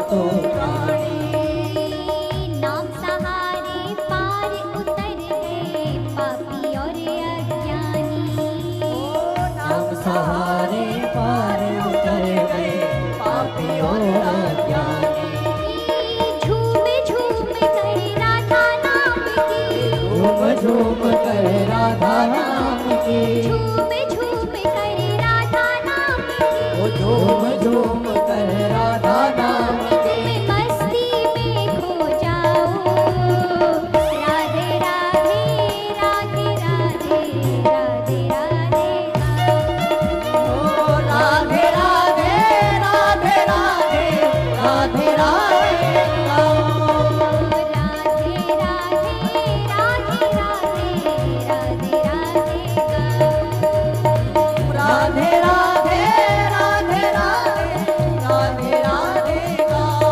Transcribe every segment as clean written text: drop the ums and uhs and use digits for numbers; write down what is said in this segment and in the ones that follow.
तो प्राणी। नाम सहारे पार उतर गए पापी और अज्ञानी। नाम सहारे पार उतर गए पापी और अज्ञानी। झूम झूम कर राधा नाम की, झूम झूम कर राधा नाम की, झूम झूम कर राधा नाम की, ओ झूम झूम कर राधा नाम की। तुम मस्ती में खो जाओ। राधे राधे राधे राधे राधे राधे ओ राधे राधे राधे राधे राधे राधे गाओ। राधे राधे राधे राधे राधे राधे राधे राधे राधे राधे राधे गाओ।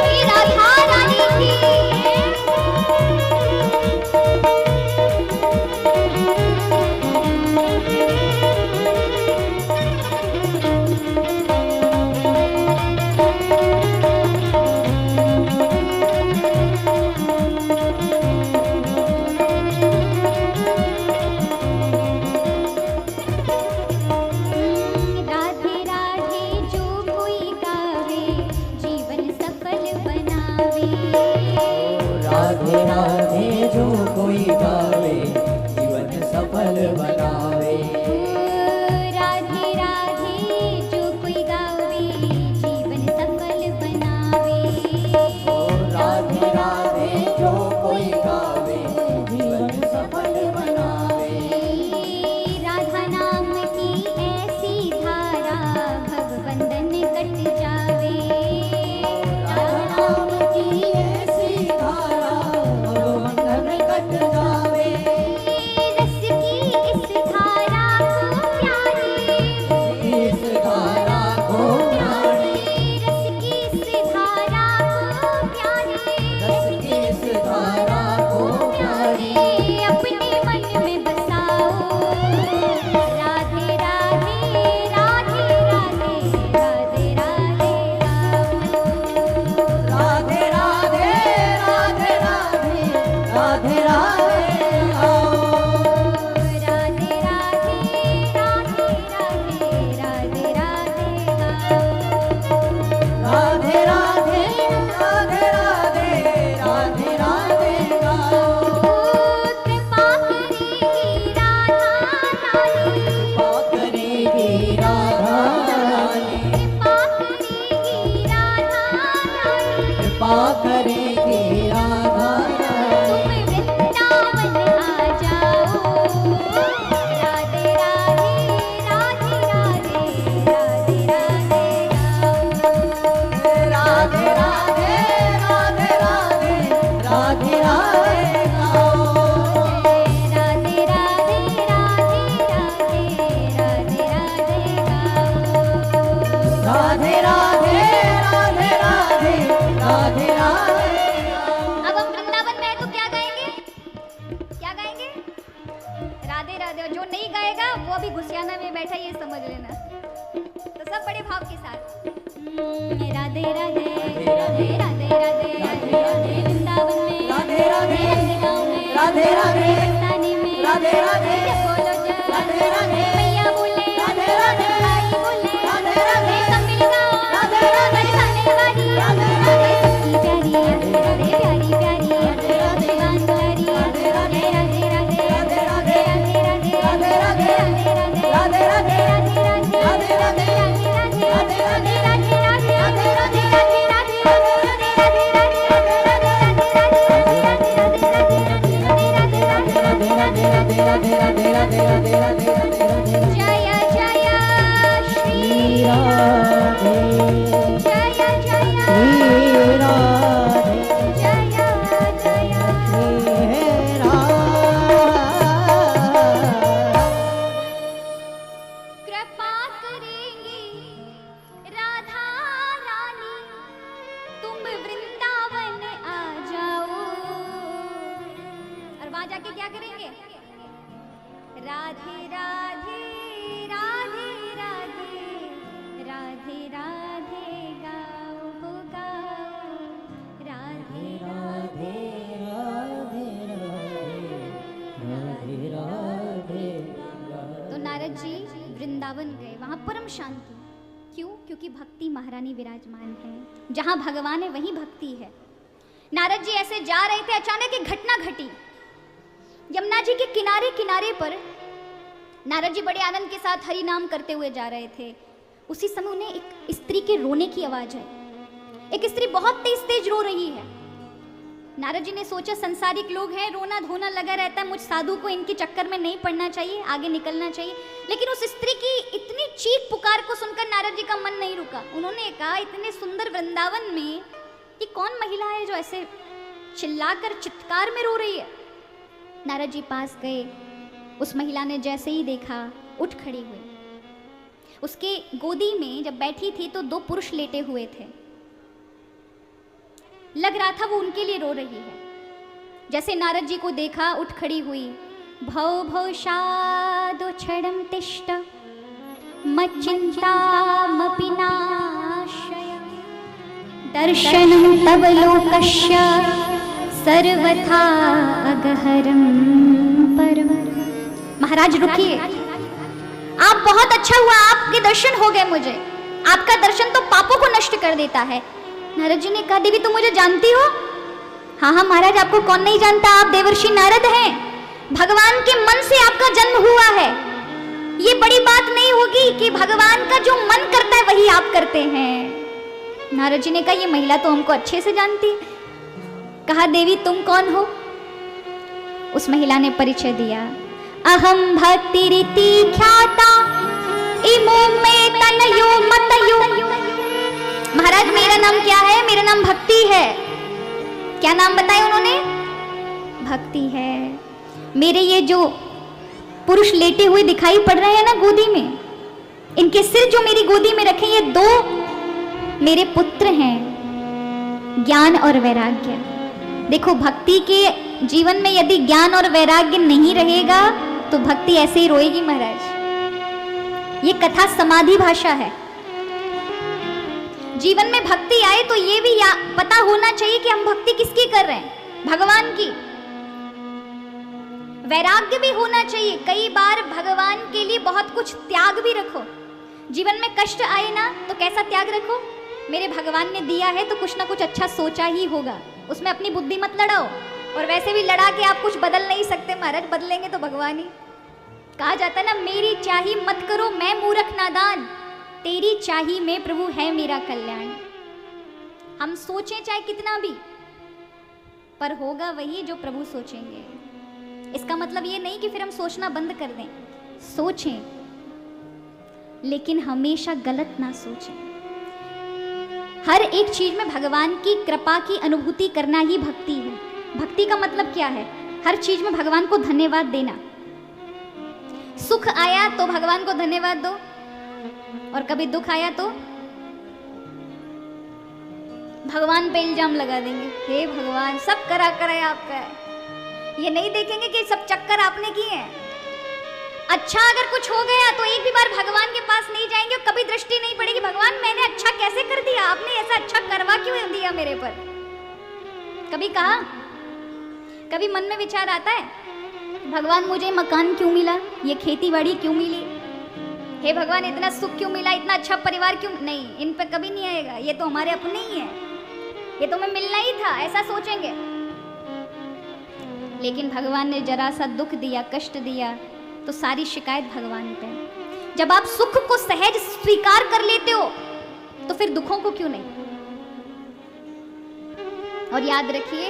ये राधा रानी की राधे राधे जो कोई गावे जीवन सफल बनावे। राधे राधे जो कोई गावे जीवन सफल बनावे। राधे राधे जो कोई गावे जीवन सफल बनावे। ओ राधे राधे जो कोई गावे जीवन सफल बनावे। राधा नाम की ऐसी धारा भगवंदन कट जावे। राधा नाम की ऐसी धारा भगवंदन कट जावे। रस की इस धारा को प्यारी, इस धारा को प्यारी, रस की इस धारा को प्यारी, रस की इस धारा को प्यारी। अपने मन में बसाओ। राधे राधे राधे राधे राधे राधे राधे राधे राधे राधे राधे राधे आओ। राधे राधे राधे राधे राधे राधे राधे राधे राधे राधे राधे राधे गाओ। कृपा करेगी राधा रानी, कृपा करेगी राधा रानी, कृपा करेगी राधा रानी। कृपा करेगी राधा रानी। तुम वृंदावन आ जाओ। राधे राधे राधे राधे राधे राधे राधे राधे राधे राधे राधे राधे गाओ। राधे राधे राधे राधे राधे राधे राधे राधे राधे राधे राधे गाओ। अब हम वृंदावन में हैं तो क्या गाएंगे? क्या गाएंगे? राधे राधे। और जो नहीं गाएगा वो अभी घुसियाना में बैठा है, ये समझ लेना। तो सब बड़े भाव के साथ राधे राधे राधे राधे राधे राधे राधे वृंदावन में, राधे राधे गाँव में, राधे राधे राजस्थानी में, राधे राधे जब बोलो जब राधे राधे मैया बोले, राधे राधे भाई बोले, राधे राधे सब मिल गाओ। राधे राधे बरसाने वाली, राधे सबकी प्यारी, राधे प्यारी प्यारी, राधे राधे भगवान प्यारी। राधे राधे राधे राधे राधे राधे राधे राधे राधे राधे राधे राधे राधे राधे राधे राधे राधे राधे राधे राधे गाओ हो गाओ, राधे राधे राधे राधे राधे राधे। तो नारद जी वृंदावन गए, वहां परम शांति। क्यों? क्योंकि भक्ति महारानी विराजमान है। जहां भगवान है वहीं भक्ति है। नारद जी ऐसे जा रहे थे, अचानक एक घटना घटी। यमुना जी के किनारे किनारे पर नारद जी बड़े आनंद के साथ हरि नाम करते हुए जा रहे थे। उसी समय उन्हें एक स्त्री के रोने की आवाज आई। एक स्त्री बहुत तेज तेज रो रही है। नारद जी ने सोचा संसारिक लोग हैं, रोना धोना लगा रहता है, मुझ साधु को इनके चक्कर में नहीं पड़ना चाहिए, आगे निकलना चाहिए। लेकिन उस स्त्री की इतनी चीख पुकार को सुनकर नारद जी का मन नहीं रुका। उन्होंने कहा, इतने सुंदर वृंदावन में ये कौन महिला है जो ऐसे चिल्लाकर चित्कार में रो रही है? नारद जी पास गए। उस महिला ने जैसे ही देखा उठ खड़ी हुई। उसके गोदी में जब बैठी थी तो 2 पुरुष लेटे हुए थे। लग रहा था वो उनके लिए रो रही है। जैसे नारद जी को देखा उठ खड़ी हुई। भव भव शादो छड़म तिष्ठ मच्चिंतामपि नाशय, दर्शनं तव लोकस्य सर्वथा अगहरम परम। महाराज रुकिए, आप बहुत अच्छा हुआ, आपके दर्शन हो गए मुझे। आपका दर्शन तो पापों को नष्ट कर देता है। नारद जी ने कहा, देवी तुम मुझे जानती हो? हाँ हाँ महाराज, आपको कौन नहीं जानता, आप देवर्षि नारद हैं। भगवान के मन से आपका जन्म हुआ है। ये बड़ी बात नहीं होगी कि भगवान का जो मन करता है वही आप करते हैं। नारद जी ने कहा, ये महिला तो हमको अच्छे से जानती है। कहा, देवी तुम कौन हो? उस महिला ने परिचय दिया। अहम भक्तिरिति ख्याता इमो में तनयो मतयो। महाराज मेरा नाम क्या है? मेरा नाम भक्ति है। क्या नाम बताया उन्होंने? भक्ति है। मेरे ये जो पुरुष लेटे हुए दिखाई पड़ रहे हैं ना गोदी में, इनके सिर जो मेरी गोदी में रखे, ये 2 मेरे पुत्र हैं, ज्ञान और वैराग्य। देखो, भक्ति के जीवन में यदि ज्ञान और वैराग्य नहीं रहेगा तो भक्ति ऐसे ही रोएगी महाराज। ये कथा समाधि भाषा है। जीवन में भक्ति आए तो ये भी पता होना चाहिए कि हम भक्ति किसकी कर रहे हैं, भगवान की। वैराग्य भी होना चाहिए। कई बार भगवान के लिए बहुत कुछ त्याग भी रखो। जीवन में कष्ट आए ना तो कैसा त्याग रखो, मेरे भगवान ने दिया है तो कुछ ना कुछ अच्छा सोचा ही होगा, उसमें अपनी बुद्धि मत लड़ाओ। और वैसे भी लड़ा के आप कुछ बदल नहीं सकते महाराज, बदलेंगे तो भगवान ही। कहा जाता है ना, मेरी चाही मत करो मैं मूर्ख नादान, तेरी चाही में प्रभु है मेरा कल्याण। हम सोचें चाहे कितना भी, पर होगा वही जो प्रभु सोचेंगे। इसका मतलब ये नहीं कि फिर हम सोचना बंद कर दें। सोचें, लेकिन हमेशा गलत ना सोचें। हर एक चीज में भगवान की कृपा की अनुभूति करना ही भक्ति है। भक्ति का मतलब क्या है? हर चीज में भगवान को धन्यवाद देना। सुख आया तो भगवान को धन्यवाद दो, और कभी दुख आया तो भगवान पे इल्जाम लगा देंगे, हे भगवान सब करा कराया आपका है। ये नहीं देखेंगे कि सब चक्कर आपने किए हैं। अच्छा अगर कुछ हो गया तो एक भी बार भगवान के पास नहीं जाएंगे और कभी दृष्टि नहीं पड़ेगी, भगवान मैंने अच्छा कैसे कर दिया, आपने ऐसा अच्छा करवा क्यों दिया मेरे पर। कभी कहा, कभी मन में विचार आता है, भगवान मुझे मकान क्यों मिला, ये खेती बाड़ी क्यों मिली, हे भगवान इतना सुख क्यों मिला, इतना अच्छा परिवार क्यों? नहीं, इन पे कभी नहीं आएगा। ये तो हमारे अपने ही है, ये तो हमें मिलना ही था, ऐसा सोचेंगे। लेकिन भगवान ने जरा सा दुख दिया, कष्ट दिया, तो सारी शिकायत भगवान पे। जब आप सुख को सहज स्वीकार कर लेते हो तो फिर दुखों को क्यों नहीं। और याद रखिए,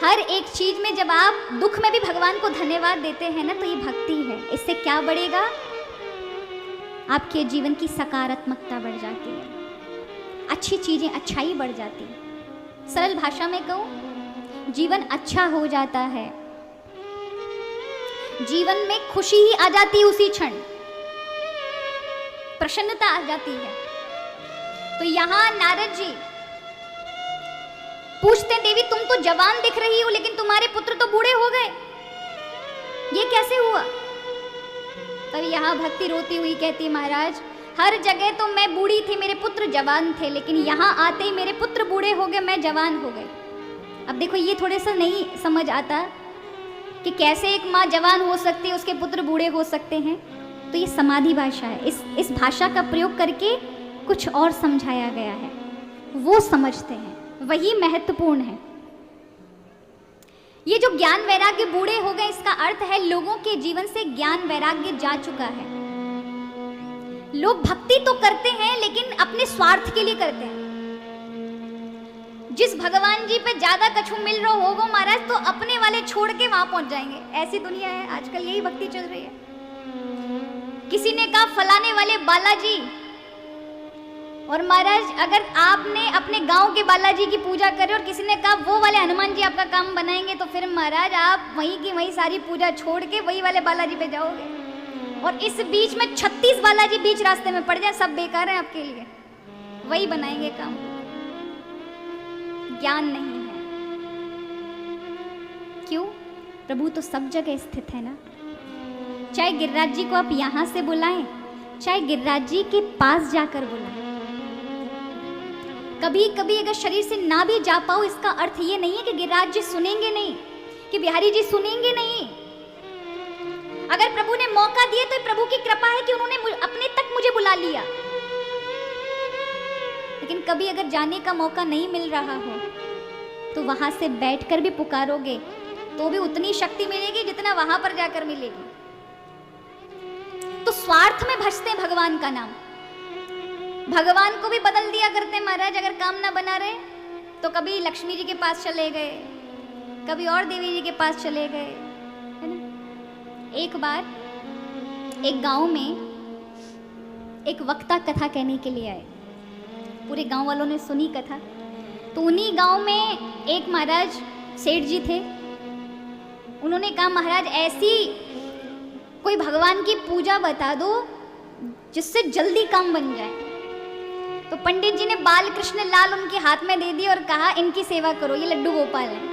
हर एक चीज में जब आप दुख में भी भगवान को धन्यवाद देते हैं ना, तो ये भक्ति है। इससे क्या बढ़ेगा? आपके जीवन की सकारात्मकता बढ़ जाती है, अच्छी चीजें अच्छाई बढ़ जाती है। सरल भाषा में कहूं, जीवन अच्छा हो जाता है, जीवन में खुशी ही आ जाती है, उसी क्षण प्रसन्नता आ जाती है। तो यहां नारद जी पूछते हैं, देवी तुम तो जवान दिख रही हो लेकिन तुम्हारे पुत्र तो बूढ़े हो गए, ये कैसे हुआ? तब यहाँ भक्ति रोती हुई कहती, महाराज हर जगह तो मैं बूढ़ी थी, मेरे पुत्र जवान थे, लेकिन यहाँ आते ही मेरे पुत्र बूढ़े हो गए, मैं जवान हो गई। अब देखो ये थोड़े सा नहीं समझ आता कि कैसे एक माँ जवान हो सकती है, उसके पुत्र बूढ़े हो सकते हैं। तो ये समाधि भाषा है, इस भाषा का प्रयोग करके कुछ और समझाया गया है, वो समझते हैं, वही महत्वपूर्ण है। ये जो ज्ञान वैराग्य बूढ़े हो गए, इसका अर्थ है लोगों के जीवन से ज्ञान वैराग्य जा चुका है। लोग भक्ति तो करते हैं लेकिन अपने स्वार्थ के लिए करते हैं। जिस भगवान जी पे ज्यादा कछु मिल रहा होगा महाराज, तो अपने वाले छोड़ के वहां पहुंच जाएंगे। ऐसी दुनिया है आजकल, यही भक्ति चल रही है। किसी ने कहा फलाने वाले बालाजी, और महाराज अगर आपने अपने गांव के बालाजी की पूजा करे और किसी ने कहा वो वाले हनुमान जी आपका काम बनाएंगे, तो फिर महाराज आप वहीं की वहीं सारी पूजा छोड़ के वही वाले बालाजी पे जाओगे। और इस बीच में 36 बालाजी बीच रास्ते में पड़ जाए, सब बेकार है आपके लिए, वही बनाएंगे काम। ज्ञान नहीं है। क्यों? प्रभु तो सब जगह स्थित है ना। चाहे गिरिराज जी को आप यहां से बुलाएं, चाहे गिरिराज जी के पास जाकर बुलाएं। कभी कभी अगर शरीर से ना भी जा पाओ, इसका अर्थ ये नहीं है कि गिरिराज जी सुनेंगे नहीं, कि बिहारी जी सुनेंगे नहीं। अगर प्रभु ने मौका दिया तो प्रभु की कृपा है कि उन्होंने अपने तक मुझे बुला लिया। लेकिन कभी अगर जाने का मौका नहीं मिल रहा हो, तो वहां से बैठकर भी पुकारोगे तो भी उतनी शक्ति मिलेगी जितना वहां पर जाकर मिलेगी। तो स्वार्थ में भजते हैं भगवान का नाम। भगवान को भी बदल दिया करते हैं महाराज। अगर काम ना बना रहे तो कभी लक्ष्मी जी के पास चले गए, कभी और देवी जी के पास चले गए, है ना। एक बार एक गांव में एक वक्ता कथा कहने के लिए आए। पूरे गांव वालों ने सुनी कथा। तो उन्हीं गांव में एक महाराज सेठ जी थे। उन्होंने कहा महाराज ऐसी कोई भगवान की पूजा बता दो जिससे जल्दी काम बन जाए। तो पंडित जी ने बाल कृष्ण लाल उनके हाथ में दे दी और कहा इनकी सेवा करो, ये लड्डू गोपाल है।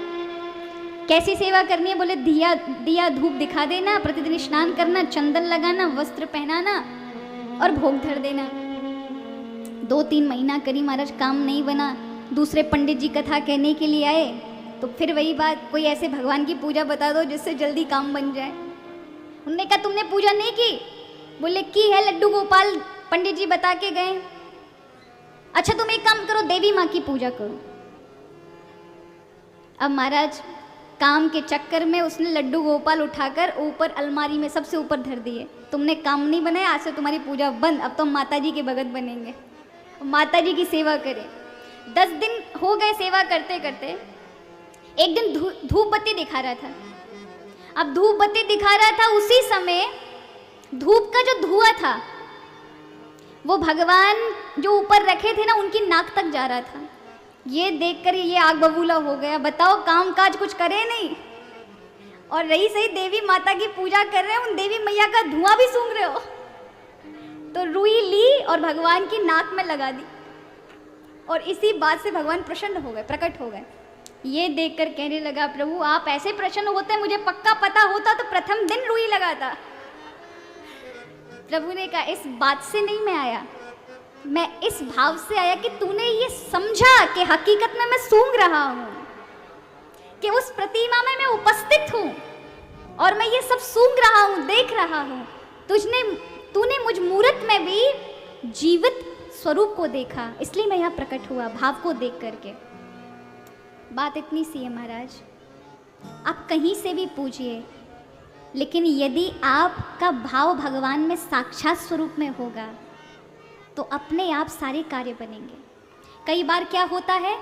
कैसी सेवा करनी है? बोले दिया धूप दिखा देना, प्रतिदिन स्नान करना, चंदन लगाना, वस्त्र पहनाना और भोग धर देना। 2-3 महीना करी महाराज, काम नहीं बना। दूसरे पंडित जी कथा कहने के लिए आए, तो फिर वही बात, कोई ऐसे भगवान की पूजा बता दो जिससे जल्दी काम बन जाए। उन्होंने कहा तुमने पूजा नहीं की? बोले की है, लड्डू गोपाल पंडित जी बता के गए। अच्छा तुम एक काम करो, देवी माँ की पूजा करो। अब महाराज काम के चक्कर में उसने लड्डू गोपाल उठाकर ऊपर अलमारी में सबसे ऊपर धर दिए। तुमने काम नहीं बनाया, आज से तुम्हारी पूजा बंद, अब तो माता जी के भगत बनेंगे, माता जी की सेवा करें। 10 दिन हो गए सेवा करते करते। एक दिन धूप बत्ती दिखा रहा था। अब धूप बत्ती दिखा रहा था, उसी समय धूप का जो धुआं था वो भगवान जो ऊपर रखे थे ना उनकी नाक तक जा रहा था। ये देखकर ये आग बबूला हो गया। बताओ काम काज कुछ करे नहीं और रही सही देवी माता की पूजा कर रहे हैं, उन देवी मैया का धुआं भी सूंघ रहे हो। तो रुई ली और भगवान की नाक में लगा दी और इसी बात से भगवान प्रसन्न हो गए, प्रकट हो गए। ये देखकर कहने लगा प्रभु आप ऐसे प्रसन्न होते हैं, मुझे पक्का पता होता तो प्रथम दिन रुई लगाता। प्रभु ने कहा इस बात से नहीं मैं आया, मैं इस भाव से आया कि तूने ये समझा कि हकीकत में मैं सूंघ रहा हूं, कि उस प्रतिमा में मैं उपस्थित हूं और मैं ये सब सूंघ रहा हूं, देख रहा हूं। तूने मुझ मूर्त में भी जीवित स्वरूप को देखा, इसलिए मैं यहाँ प्रकट हुआ, भाव को देख करके। बात इतनी सी है महाराज, आप कहीं से भी पूछिए, लेकिन यदि आपका भाव भगवान में साक्षात स्वरूप में होगा तो अपने आप सारे कार्य बनेंगे। कई बार क्या होता है,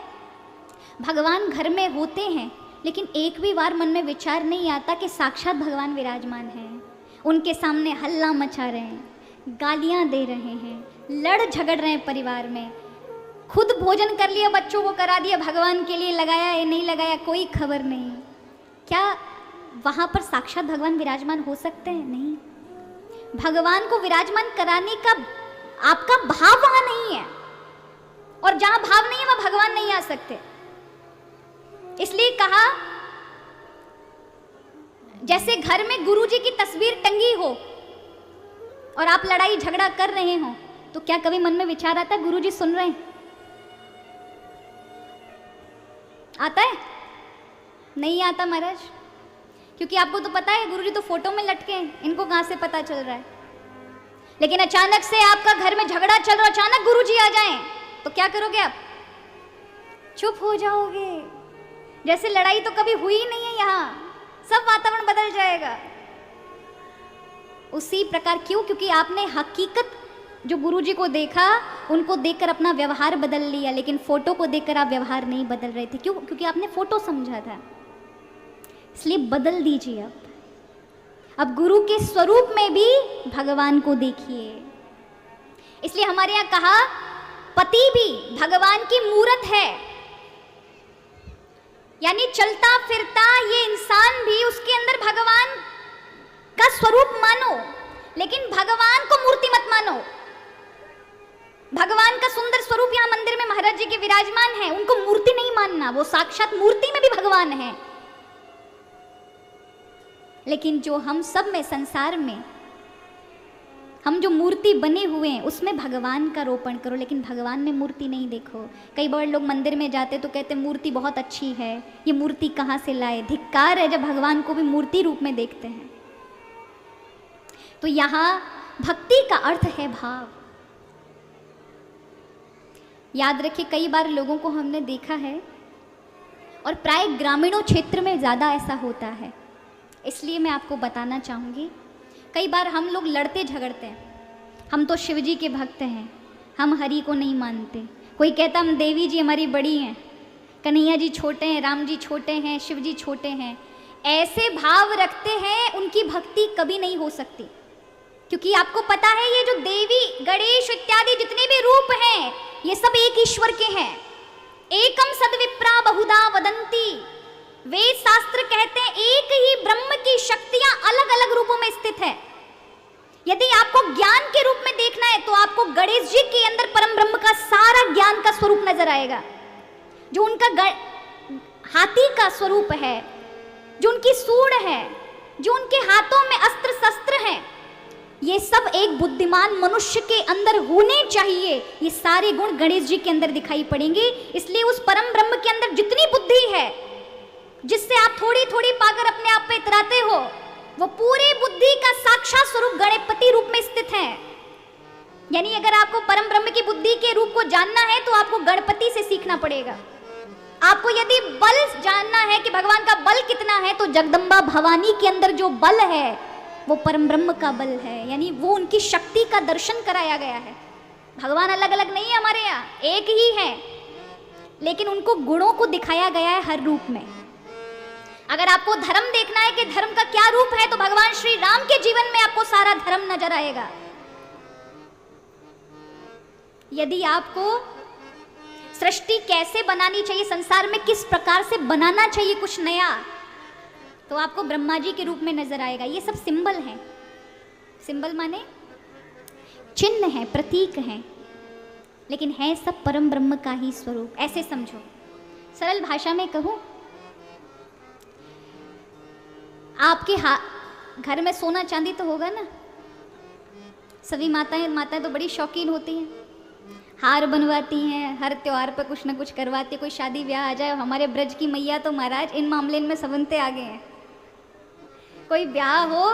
भगवान घर में होते हैं लेकिन एक भी बार मन में विचार नहीं आता कि साक्षात भगवान विराजमान हैं। उनके सामने हल्ला मचा रहे हैं, गालियां दे रहे हैं, लड़ झगड़ रहे हैं परिवार में, खुद भोजन कर लिया, बच्चों को करा दिया, भगवान के लिए लगाया या नहीं लगाया कोई खबर नहीं। क्या वहाँ पर साक्षात भगवान विराजमान हो सकते हैं? नहीं। भगवान को विराजमान कराने का आपका भाव वहाँ नहीं है, और जहाँ भाव नहीं है वहाँ भगवान नहीं आ सकते। इसलिए कहा जैसे घर में गुरुजी की तस्वीर टंगी हो और आप लड़ाई झगड़ा कर रहे हो, तो क्या कभी मन में विचार आता है गुरुजी सुन रहे हैं? आता है? नहीं आता महाराज, क्योंकि आपको तो पता है गुरुजी तो फोटो में लटके हैं, इनको कहां से पता चल रहा है। लेकिन अचानक से आपका घर में झगड़ा चल रहा, अचानक गुरुजी आ जाएं, तो क्या करोगे आप? चुप हो जाओगे, जैसे लड़ाई तो कभी हुई नहीं है, यहाँ सब वातावरण बदल जाएगा। उसी प्रकार क्यों? क्योंकि आपने हकीकत जो गुरुजी को देखा, उनको देखकर अपना व्यवहार बदल लिया, लेकिन फोटो को देखकर आप व्यवहार नहीं बदल रहे थे। क्यों? क्योंकि आपने फोटो समझा था। इसलिए बदल दीजिए। अब गुरु के स्वरूप में भी भगवान को देखिए। इसलिए हमारे यहाँ कहा, पति भी भगवान की मूरत है, यानी चलता फिरता ये इंसान भी, उसके अंदर भगवान का स्वरूप मानो, लेकिन भगवान को मूर्ति मत मानो। भगवान का सुंदर स्वरूप यहाँ मंदिर में महाराज जी के विराजमान है, उनको मूर्ति नहीं मानना, वो साक्षात मूर्ति में भी भगवान है। लेकिन जो हम सब में, संसार में हम जो मूर्ति बने हुए हैं, उसमें भगवान का रोपण करो, लेकिन भगवान में मूर्ति नहीं देखो। कई बार लोग मंदिर में जाते तो कहते मूर्ति बहुत अच्छी है, ये मूर्ति कहाँ से लाए। धिक्कार है जब भगवान को भी मूर्ति रूप में देखते हैं। तो यहाँ भक्ति का अर्थ है भाव। याद रखिए, कई बार लोगों को हमने देखा है, और प्राय ग्रामीणों क्षेत्र में ज़्यादा ऐसा होता है, इसलिए मैं आपको बताना चाहूँगी। कई बार हम लोग लड़ते झगड़ते हैं, हम तो शिव जी के भक्त हैं, हम हरि को नहीं मानते। कोई कहता हम देवी जी हमारी बड़ी हैं, कन्हैया जी छोटे हैं, राम जी छोटे हैं, शिव जी छोटे हैं। ऐसे भाव रखते हैं, उनकी भक्ति कभी नहीं हो सकती। क्योंकि आपको पता है, ये जो देवी गणेश इत्यादि जितने भी रूप हैं, ये सब एक ईश्वर के हैं। एकम सद्विप्रा बहुधा वदंती, वेद शास्त्र कहते हैं एक ही ब्रह्म की शक्तियां अलग अलग रूपों में स्थित है। यदि आपको ज्ञान के रूप में देखना है, तो आपको गणेश जी के अंदर परम ब्रह्म का सारा ज्ञान का स्वरूप नजर आएगा। जो उनका हाथी का स्वरूप है, जो उनकी सूंड है, जो उनके हाथों में अस्त्र शस्त्र हैं, ये सब एक बुद्धिमान मनुष्य के अंदर होने चाहिए। ये सारे गुण गणेश जी के अंदर दिखाई पड़ेंगे। इसलिए उस परम ब्रह्म के अंदर जितनी बुद्धि है, जिससे आप थोड़ी थोड़ी पाकर अपने आप पे इतराते हो, वो पूरी बुद्धि का साक्षात स्वरूप गणपति रूप में स्थित है। यानी अगर आपको परम ब्रह्म की बुद्धि के रूप को जानना है, तो आपको गणपति से सीखना पड़ेगा। आपको यदि बल जानना है कि भगवान का बल कितना है, तो जगदम्बा भवानी के अंदर जो बल है, वो परम ब्रह्म का बल है। यानी वो उनकी शक्ति का दर्शन कराया गया है। भगवान अलग अलग नहीं है, हमारे यहाँ एक ही है, लेकिन उनको गुणों को दिखाया गया है हर रूप में। अगर आपको धर्म देखना है कि धर्म का क्या रूप है, तो भगवान श्री राम के जीवन में आपको सारा धर्म नजर आएगा। यदि आपको सृष्टि कैसे बनानी चाहिए, संसार में किस प्रकार से बनाना चाहिए कुछ नया, तो आपको ब्रह्मा जी के रूप में नजर आएगा। ये सब सिंबल हैं। सिंबल माने चिन्ह है, प्रतीक हैं, लेकिन है सब परम ब्रह्म का ही स्वरूप। ऐसे समझो, सरल भाषा में कहूं, आपके घर में सोना चांदी तो होगा ना। सभी माताएं तो बड़ी शौकीन होती हैं, हार बनवाती हैं, हर त्योहार पर कुछ ना कुछ करवाती। कोई शादी ब्याह आ जाए, हमारे ब्रज की मैया तो महाराज इन मामले में सबंते आगे हैं। कोई ब्याह हो,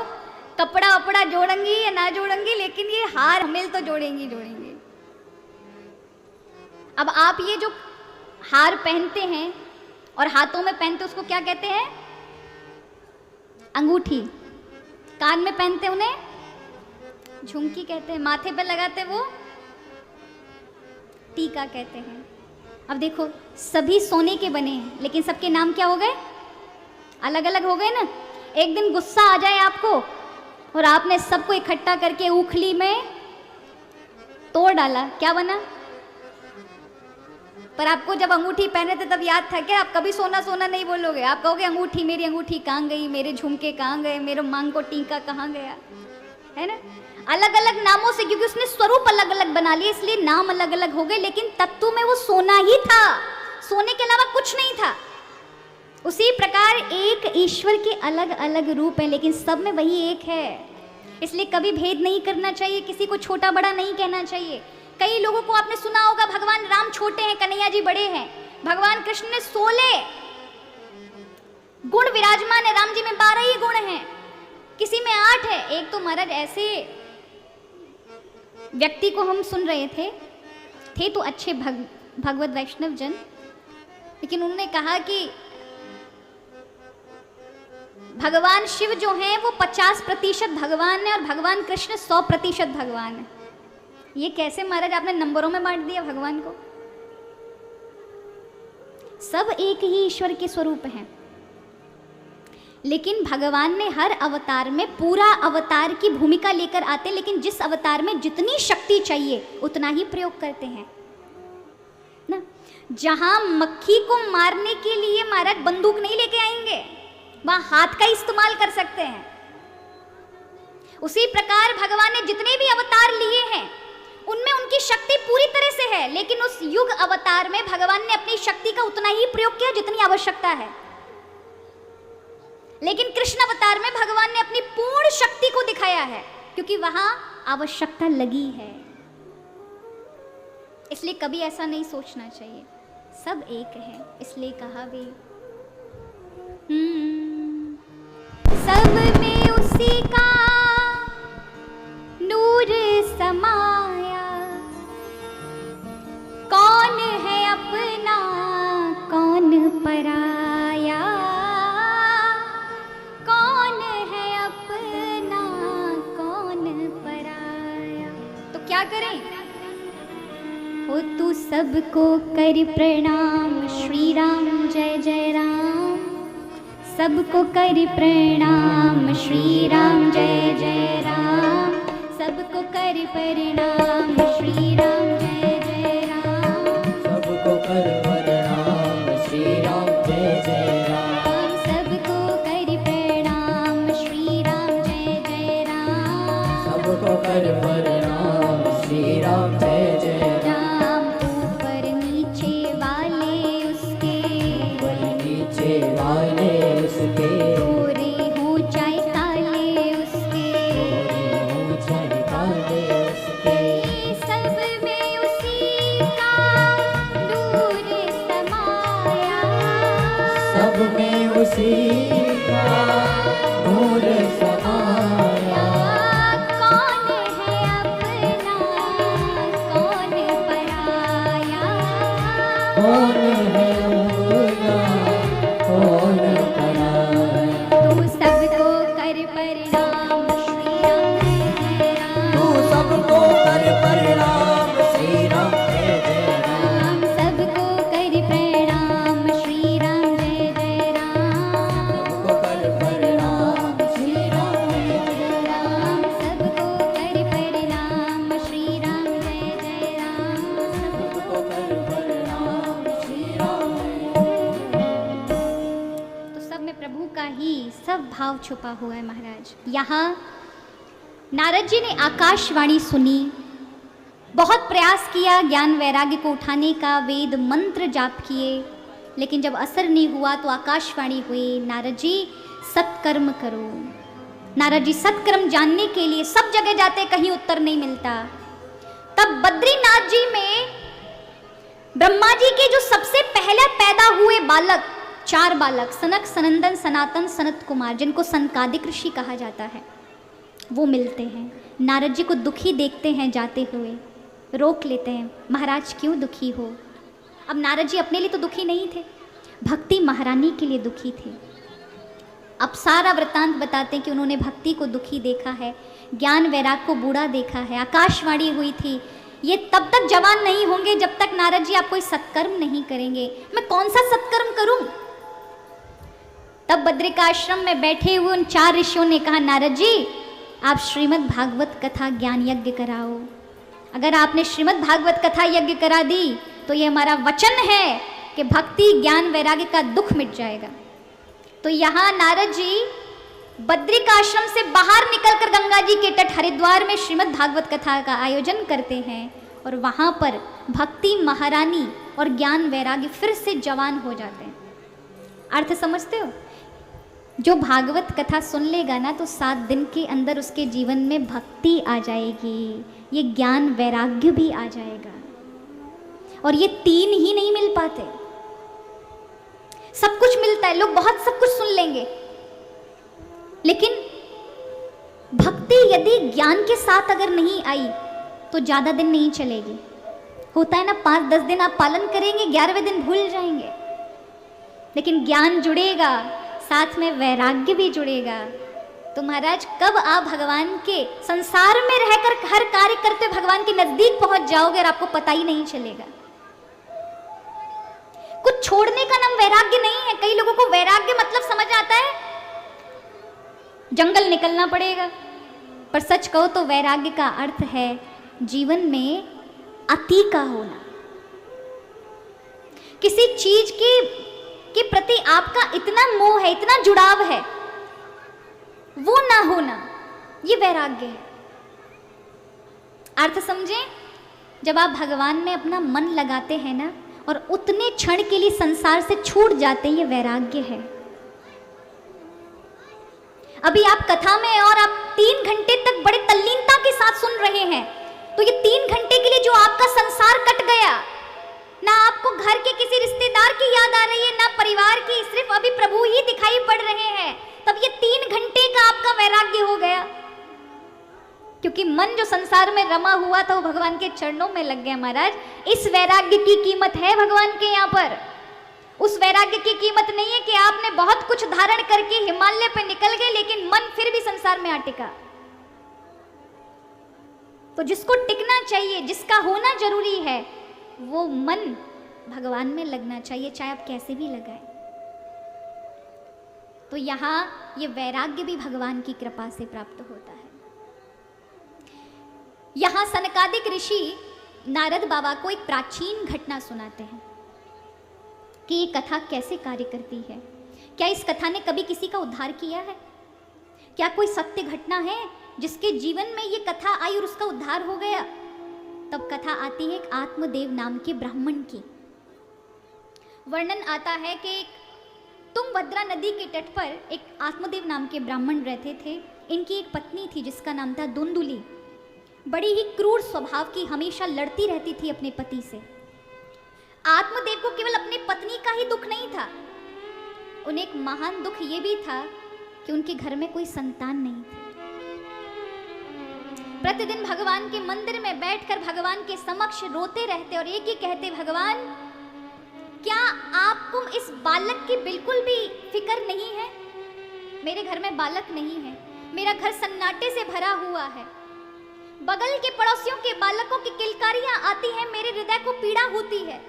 कपड़ा वपड़ा जोड़ेंगी या ना जोड़ेंगी, लेकिन ये हार हमेल तो जोड़ेंगी जोड़ेंगी। अब आप ये जो हार पहनते हैं और हाथों में पहनते, उसको क्या कहते हैं? अंगूठी। कान में पहनते उन्हें झुमकी कहते हैं, माथे पे लगाते वो टीका कहते हैं। अब देखो, सभी सोने के बने हैं, लेकिन सबके नाम क्या हो गए? अलग अलग हो गए ना। एक दिन गुस्सा आ जाए आपको, और आपने सबको इकट्ठा करके उखली में तोड़ डाला, क्या बना? पर आपको जब अंगूठी पहने थे तब याद था क्या? आप कभी सोना सोना नहीं बोलोगे, आप कहोगे अंगूठी, मेरी अंगूठी कहाँ गई, मेरे झुमके कहाँ गए, मेरे मांग को टीका कहाँ गया, है ना। अलग अलग नामों से, क्योंकि उसने स्वरूप अलग अलग बना लिए, इसलिए नाम अलग अलग हो गए, लेकिन तत्व में वो सोना ही था, सोने के अलावा कुछ नहीं था। उसी प्रकार एक ईश्वर के अलग अलग रूप हैं, लेकिन सब में वही एक है। इसलिए कभी भेद नहीं करना चाहिए, किसी को छोटा बड़ा नहीं कहना चाहिए। कई लोगों को आपने सुना होगा भगवान राम छोटे हैं, कन्हैया जी बड़े हैं। भगवान कृष्ण में 16 गुण विराजमान है, राम जी में 12 ही गुण हैं, किसी में 8 है। एक तो महाराज ऐसे व्यक्ति को हम सुन रहे थे तो अच्छे भगवत वैष्णव जन, लेकिन उन्होंने कहा कि भगवान शिव जो हैं वो 50% भगवान है और भगवान कृष्ण 100% भगवान है। ये कैसे महाराज आपने नंबरों में बांट दिया भगवान को? सब एक ही ईश्वर के स्वरूप हैं, लेकिन भगवान ने हर अवतार में पूरा अवतार की भूमिका लेकर आते, लेकिन जिस अवतार में जितनी शक्ति चाहिए उतना ही प्रयोग करते हैं ना। जहां मक्खी को मारने के लिए महाराज बंदूक नहीं लेके आएंगे, वहां हाथ का इस्तेमाल कर सकते हैं। उसी प्रकार भगवान ने जितने भी अवतार लिए हैं उनमें उनकी शक्ति पूरी तरह से है, लेकिन उस युग अवतार में भगवान ने अपनी शक्ति का उतना ही प्रयोग किया जितनी आवश्यकता है। लेकिन कृष्ण अवतार में भगवान ने अपनी पूर्ण शक्ति को दिखाया है, क्योंकि वहां आवश्यकता लगी है। इसलिए कभी ऐसा नहीं सोचना चाहिए, सब एक है। इसलिए कहा भी सब में उसी का नूर समाया, कौन है अपना कौन पराया, कौन है अपना कौन पराया। तो क्या करें? हो तू सबको कर प्रणाम, श्री राम जय जय राम। सबको कर प्रणाम, श्री राम जय जय राम। सबको कर प्रणाम, श्री राम जय जय राम। सबको कर प्रणाम, श्री राम जय जय राम। सबको कर प्रणाम, श्री राम जय जय राम। सबको कर प्रणाम, श्री राम जय जय राम। ऊपर नीचे वाले उसके, ऊपर नीचे वाले उसके, गोरे हो चाहे काले उसके, हो चाहे काले उसके। सब में उसी का नूर समाया, सब में उसी का नूर समाया। कौन है अपना कौन पराया, कौन है अपना कौन पराया। तू सबको कर प्रणाम, श्री राम जय जय राम। तू सबको कर प्रणाम, श्री राम जय जय राम। सबको कर प्रणाम, श्री राम जय जय राम। सबको कर प्रणाम, श्री राम जय जय राम। सबको कर प्रणाम, श्री राम जय जय राम। सबको कर प्रणाम, श्री राम जय जय। तो सब में प्रभु का ही सब भाव छुपा हुआ है महाराज। यहाँ नारद जी ने आकाशवाणी सुनी, बहुत प्रयास किया ज्ञान वैराग्य को उठाने का, वेद मंत्र जाप किए, लेकिन जब असर नहीं हुआ तो आकाशवाणी हुई, नारद जी सत्कर्म करो। नारद जी सत्कर्म जानने के लिए सब जगह जाते, कहीं उत्तर नहीं मिलता। तब बद्रीनाथ जी में ब्रह्मा जी के जो सबसे पहले पैदा हुए बालक, 4 बालक, सनक, सनंदन, सनातन, सनत कुमार, जिनको सनकादिक ऋषि कहा जाता है, वो मिलते हैं। नारद जी को दुखी देखते हैं जाते हुए, रोक लेते हैं, महाराज क्यों दुखी हो? अब नारद जी अपने लिए तो दुखी नहीं थे, भक्ति महारानी के लिए दुखी थे। अब सारा वृत्तांत बताते हैं कि उन्होंने भक्ति को दुखी देखा है, ज्ञान वैराग को बूढ़ा देखा है। आकाशवाणी हुई थी, ये तब तक जवान नहीं होंगे जब तक नारद जी आप कोई सत्कर्म नहीं करेंगे। मैं कौन सा सत्कर्म करूं? तब बद्रिकाश्रम में बैठे हुए उन 4 ऋषियों ने कहा, नारद जी आप श्रीमद् भागवत कथा ज्ञान यज्ञ कराओ। अगर आपने श्रीमद् भागवत कथा यज्ञ करा दी तो ये हमारा वचन है कि भक्ति ज्ञान वैराग्य का दुख मिट जाएगा। तो यहाँ नारद जी बद्रिकाश्रम से बाहर निकलकर गंगा जी के तट हरिद्वार में श्रीमद् भागवत कथा का आयोजन करते हैं, और वहाँ पर भक्ति महारानी और ज्ञान वैराग्य फिर से जवान हो जाते हैं। अर्थ समझते हो? जो भागवत कथा सुन लेगा ना तो 7 दिन के अंदर उसके जीवन में भक्ति आ जाएगी, ये ज्ञान वैराग्य भी आ जाएगा। और ये 3 ही नहीं मिल पाते, सब कुछ मिलता है, लोग बहुत सब कुछ सुन लेंगे, लेकिन भक्ति यदि ज्ञान के साथ अगर नहीं आई तो ज़्यादा दिन नहीं चलेगी। होता है ना, 5-10 दिन आप पालन करेंगे, 11वें दिन भूल जाएंगे। लेकिन ज्ञान जुड़ेगा, साथ में वैराग्य भी जुड़ेगा, तो महाराज कब आप भगवान के संसार में रहकर हर कार्य करते भगवान के नजदीक पहुंच जाओगे और आपको पता ही नहीं चलेगा। कुछ छोड़ने का नाम वैराग्य नहीं है। कई लोगों को वैराग्य मतलब समझ आता है जंगल निकलना पड़ेगा, पर सच कहो तो वैराग्य का अर्थ है जीवन में अति का होना, किसी चीज के प्रति आपका इतना मोह है, इतना जुड़ाव है, वो ना होना, ये वैराग्य है। अर्थ समझें, जब आप भगवान में अपना मन लगाते हैं ना और उतने क्षण के लिए संसार से छूट जाते हैं, ये वैराग्य है। अभी आप कथा में और आप 3 घंटे तक बड़े तल्लीनता के साथ सुन रहे हैं, तो ये 3 घंटे के लिए जो आपका संसार कट गया, ना आपको घर के किसी रिश्तेदार की याद आ रही है, ना परिवार की, सिर्फ अभी प्रभु ही दिखाई पड़ रहे हैं, तब ये 3 घंटे का आपका वैराग्य हो गया। क्योंकि मन जो संसार में रमा हुआ था वो भगवान के चरणों में लग गया। महाराज, इस वैराग्य की कीमत है भगवान के यहाँ पर। उस वैराग्य की कीमत नहीं है कि आपने बहुत कुछ धारण करके हिमालय पे निकल गए, लेकिन मन फिर भी संसार में आ टिका। तो जिसको टिकना चाहिए, जिसका होना जरूरी है, वो मन भगवान में लगना चाहिए, चाहे आप कैसे भी लगाए। तो यहाँ ये वैराग्य भी भगवान की कृपा से प्राप्त होता है। यहाँ सनकादिक ऋषि नारद बाबा को एक प्राचीन घटना सुनाते हैं कि ये कथा कैसे कार्य करती है। क्या इस कथा ने कभी किसी का उद्धार किया है? क्या कोई सत्य घटना है जिसके जीवन में ये कथा आई और उसका उद्धार हो गया? तब कथा आती है एक आत्मदेव नाम के ब्राह्मण की। वर्णन आता है कि एक तुंगभद्रा नदी के तट पर एक आत्मदेव नाम के ब्राह्मण रहते थे। इनकी एक पत्नी थी जिसका नाम था धुंधुली। बड़ी ही क्रूर स्वभाव की, हमेशा लड़ती रहती थी अपने पति से। आत्मदेव को केवल अपनी पत्नी का ही दुख नहीं था, उन्हें एक महान दुख ये भी था कि उनके घर में कोई संतान नहीं थी। प्रतिदिन भगवान के मंदिर में बैठकर भगवान के समक्ष रोते रहते और एक ही कहते, भगवान क्या आपको इस बालक की बिल्कुल भी फिक्र नहीं है? मेरे घर में बालक नहीं है, मेरा घर सन्नाटे से भरा हुआ है, बगल के पड़ोसियों के बालकों की किलकारियां आती हैं, मेरे हृदय को पीड़ा होती है,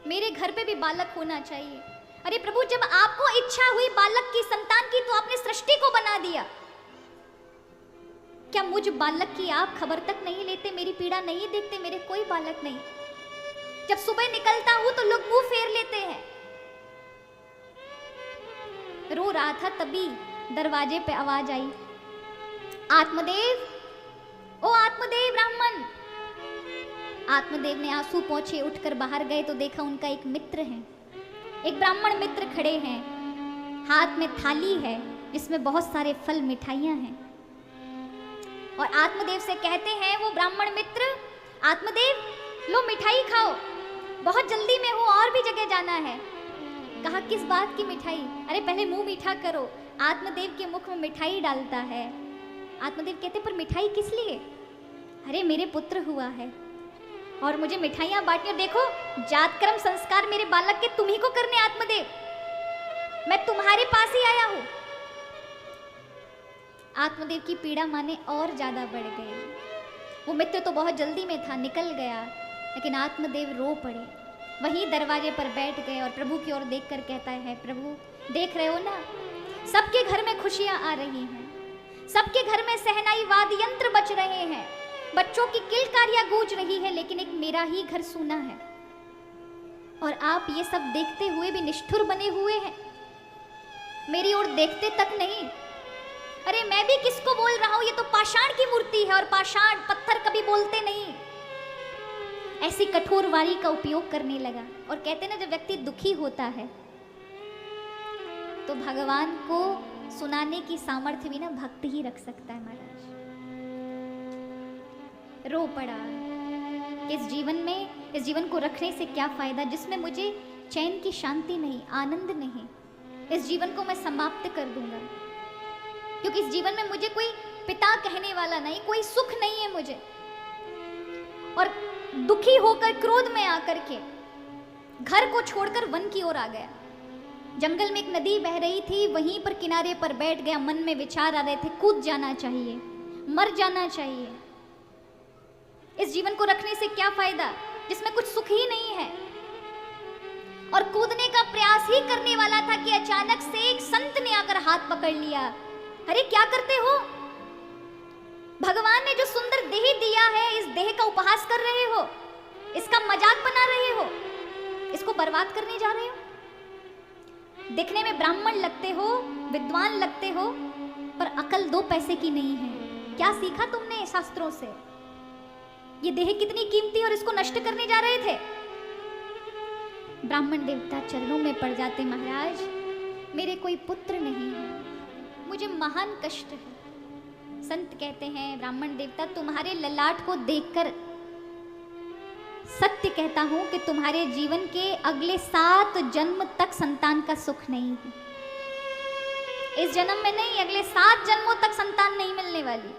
मेरे घर पे भी बालक होना चाहिए। अरे प्रभु, जब आपको इच्छा हुई बालक की, संतान की, तो आपने सृष्टि को बना दिया, क्या मुझ बालक की आप खबर तक नहीं लेते? मेरी पीड़ा नहीं देखते? मेरे कोई बालक नहीं। जब सुबह निकलता हूं तो लोग मुंह फेर लेते हैं। रो रहा था, तभी दरवाजे पे आवाज आई, आत्मदेव, ओ आत्मदेव ब्राह्मण। आत्मदेव ने आंसू पोंछे उठकर बाहर गए तो देखा उनका एक मित्र है, एक ब्राह्मण मित्र खड़े हैं, हाथ में थाली है जिसमें बहुत सारे फल मिठाइयां हैं। और आत्मदेव से कहते हैं वो ब्राह्मण मित्र, आत्मदेव लो मिठाई खाओ, बहुत जल्दी में हूँ और भी जगह जाना है। कहा किस बात की मिठाई? अरे पहले मुंह मीठा करो। आत्मदेव के मुख में मिठाई डालता है। आत्मदेव कहते पर मिठाई किस लिए? अरे मेरे पुत्र हुआ है और मुझे मिठाइयां बांटनी। देखो जातकर्म संस्कार मेरे बालक के तुम ही को करने, आत्मदेव मैं तुम्हारे पास ही आया हूं। आत्मदेव की पीड़ा माने और ज्यादा बढ़ गई। वो मित्र तो बहुत जल्दी में था, निकल गया, लेकिन आत्मदेव रो पड़े, वहीं दरवाजे पर बैठ गए और प्रभु की ओर देखकर कहता है, प्रभु देख रहे हो ना, सबके घर में खुशियां आ रही हैं, सबके घर में सहनाई वाद्य यंत्र बज रहे हैं, बच्चों की किलकारियां गूंज रही है, लेकिन एक मेरा ही घर सूना है और आप ये सब देखते हुए भी निष्ठुर बने हुए हैं, मेरी ओर देखते तक नहीं। अरे मैं भी किसको बोल रहा हूं, ये तो पाषाण की मूर्ति है और पाषाण पत्थर कभी बोलते नहीं। ऐसी कठोर वाणी का उपयोग करने लगा और कहते ना, जब व्यक्ति दुखी होता है तो भगवान को सुनाने की सामर्थ्य भी ना भक्त ही रख सकता है महाराज। रो पड़ा, इस जीवन को रखने से क्या फायदा जिसमें मुझे चैन की शांति नहीं, आनंद नहीं। इस जीवन को मैं समाप्त कर दूंगा, क्योंकि इस जीवन में मुझे कोई पिता कहने वाला नहीं, कोई सुख नहीं है मुझे। और दुखी होकर क्रोध में आकर के घर को छोड़कर वन की ओर आ गया। जंगल में एक नदी बह रही थी, वहीं पर किनारे पर बैठ गया। मन में विचार आ रहे थे, कूद जाना चाहिए, मर जाना चाहिए। इस जीवन को रखने से क्या फायदा जिसमें कुछ सुख ही नहीं है। और कूदने का प्रयास ही करने वाला था कि अचानक से एक संत ने आकर हाथ पकड़ लिया। अरे क्या करते हो? भगवान ने जो सुंदर देह दिया है, इस देह का उपहास कर रहे हो, इसका मजाक बना रहे हो, इसको बर्बाद करने जा रहे हो। दिखने में ब्राह्मण लगते हो, विद्वान लगते हो, पर अकल 2 पैसे की नहीं है। क्या सीखा तुमने शास्त्रों से? ये देह कितनी कीमती और इसको नष्ट करने जा रहे थे। ब्राह्मण देवता चरणों में पड़ जाते, महाराज मेरे कोई पुत्र नहीं है, मुझे महान कष्ट है। संत कहते हैं, ब्राह्मण देवता तुम्हारे ललाट को देखकर सत्य कहता हूं कि तुम्हारे जीवन के अगले 7 जन्म तक संतान का सुख नहीं है। इस जन्म में नहीं, अगले 7 जन्मों तक संतान नहीं मिलने वाली।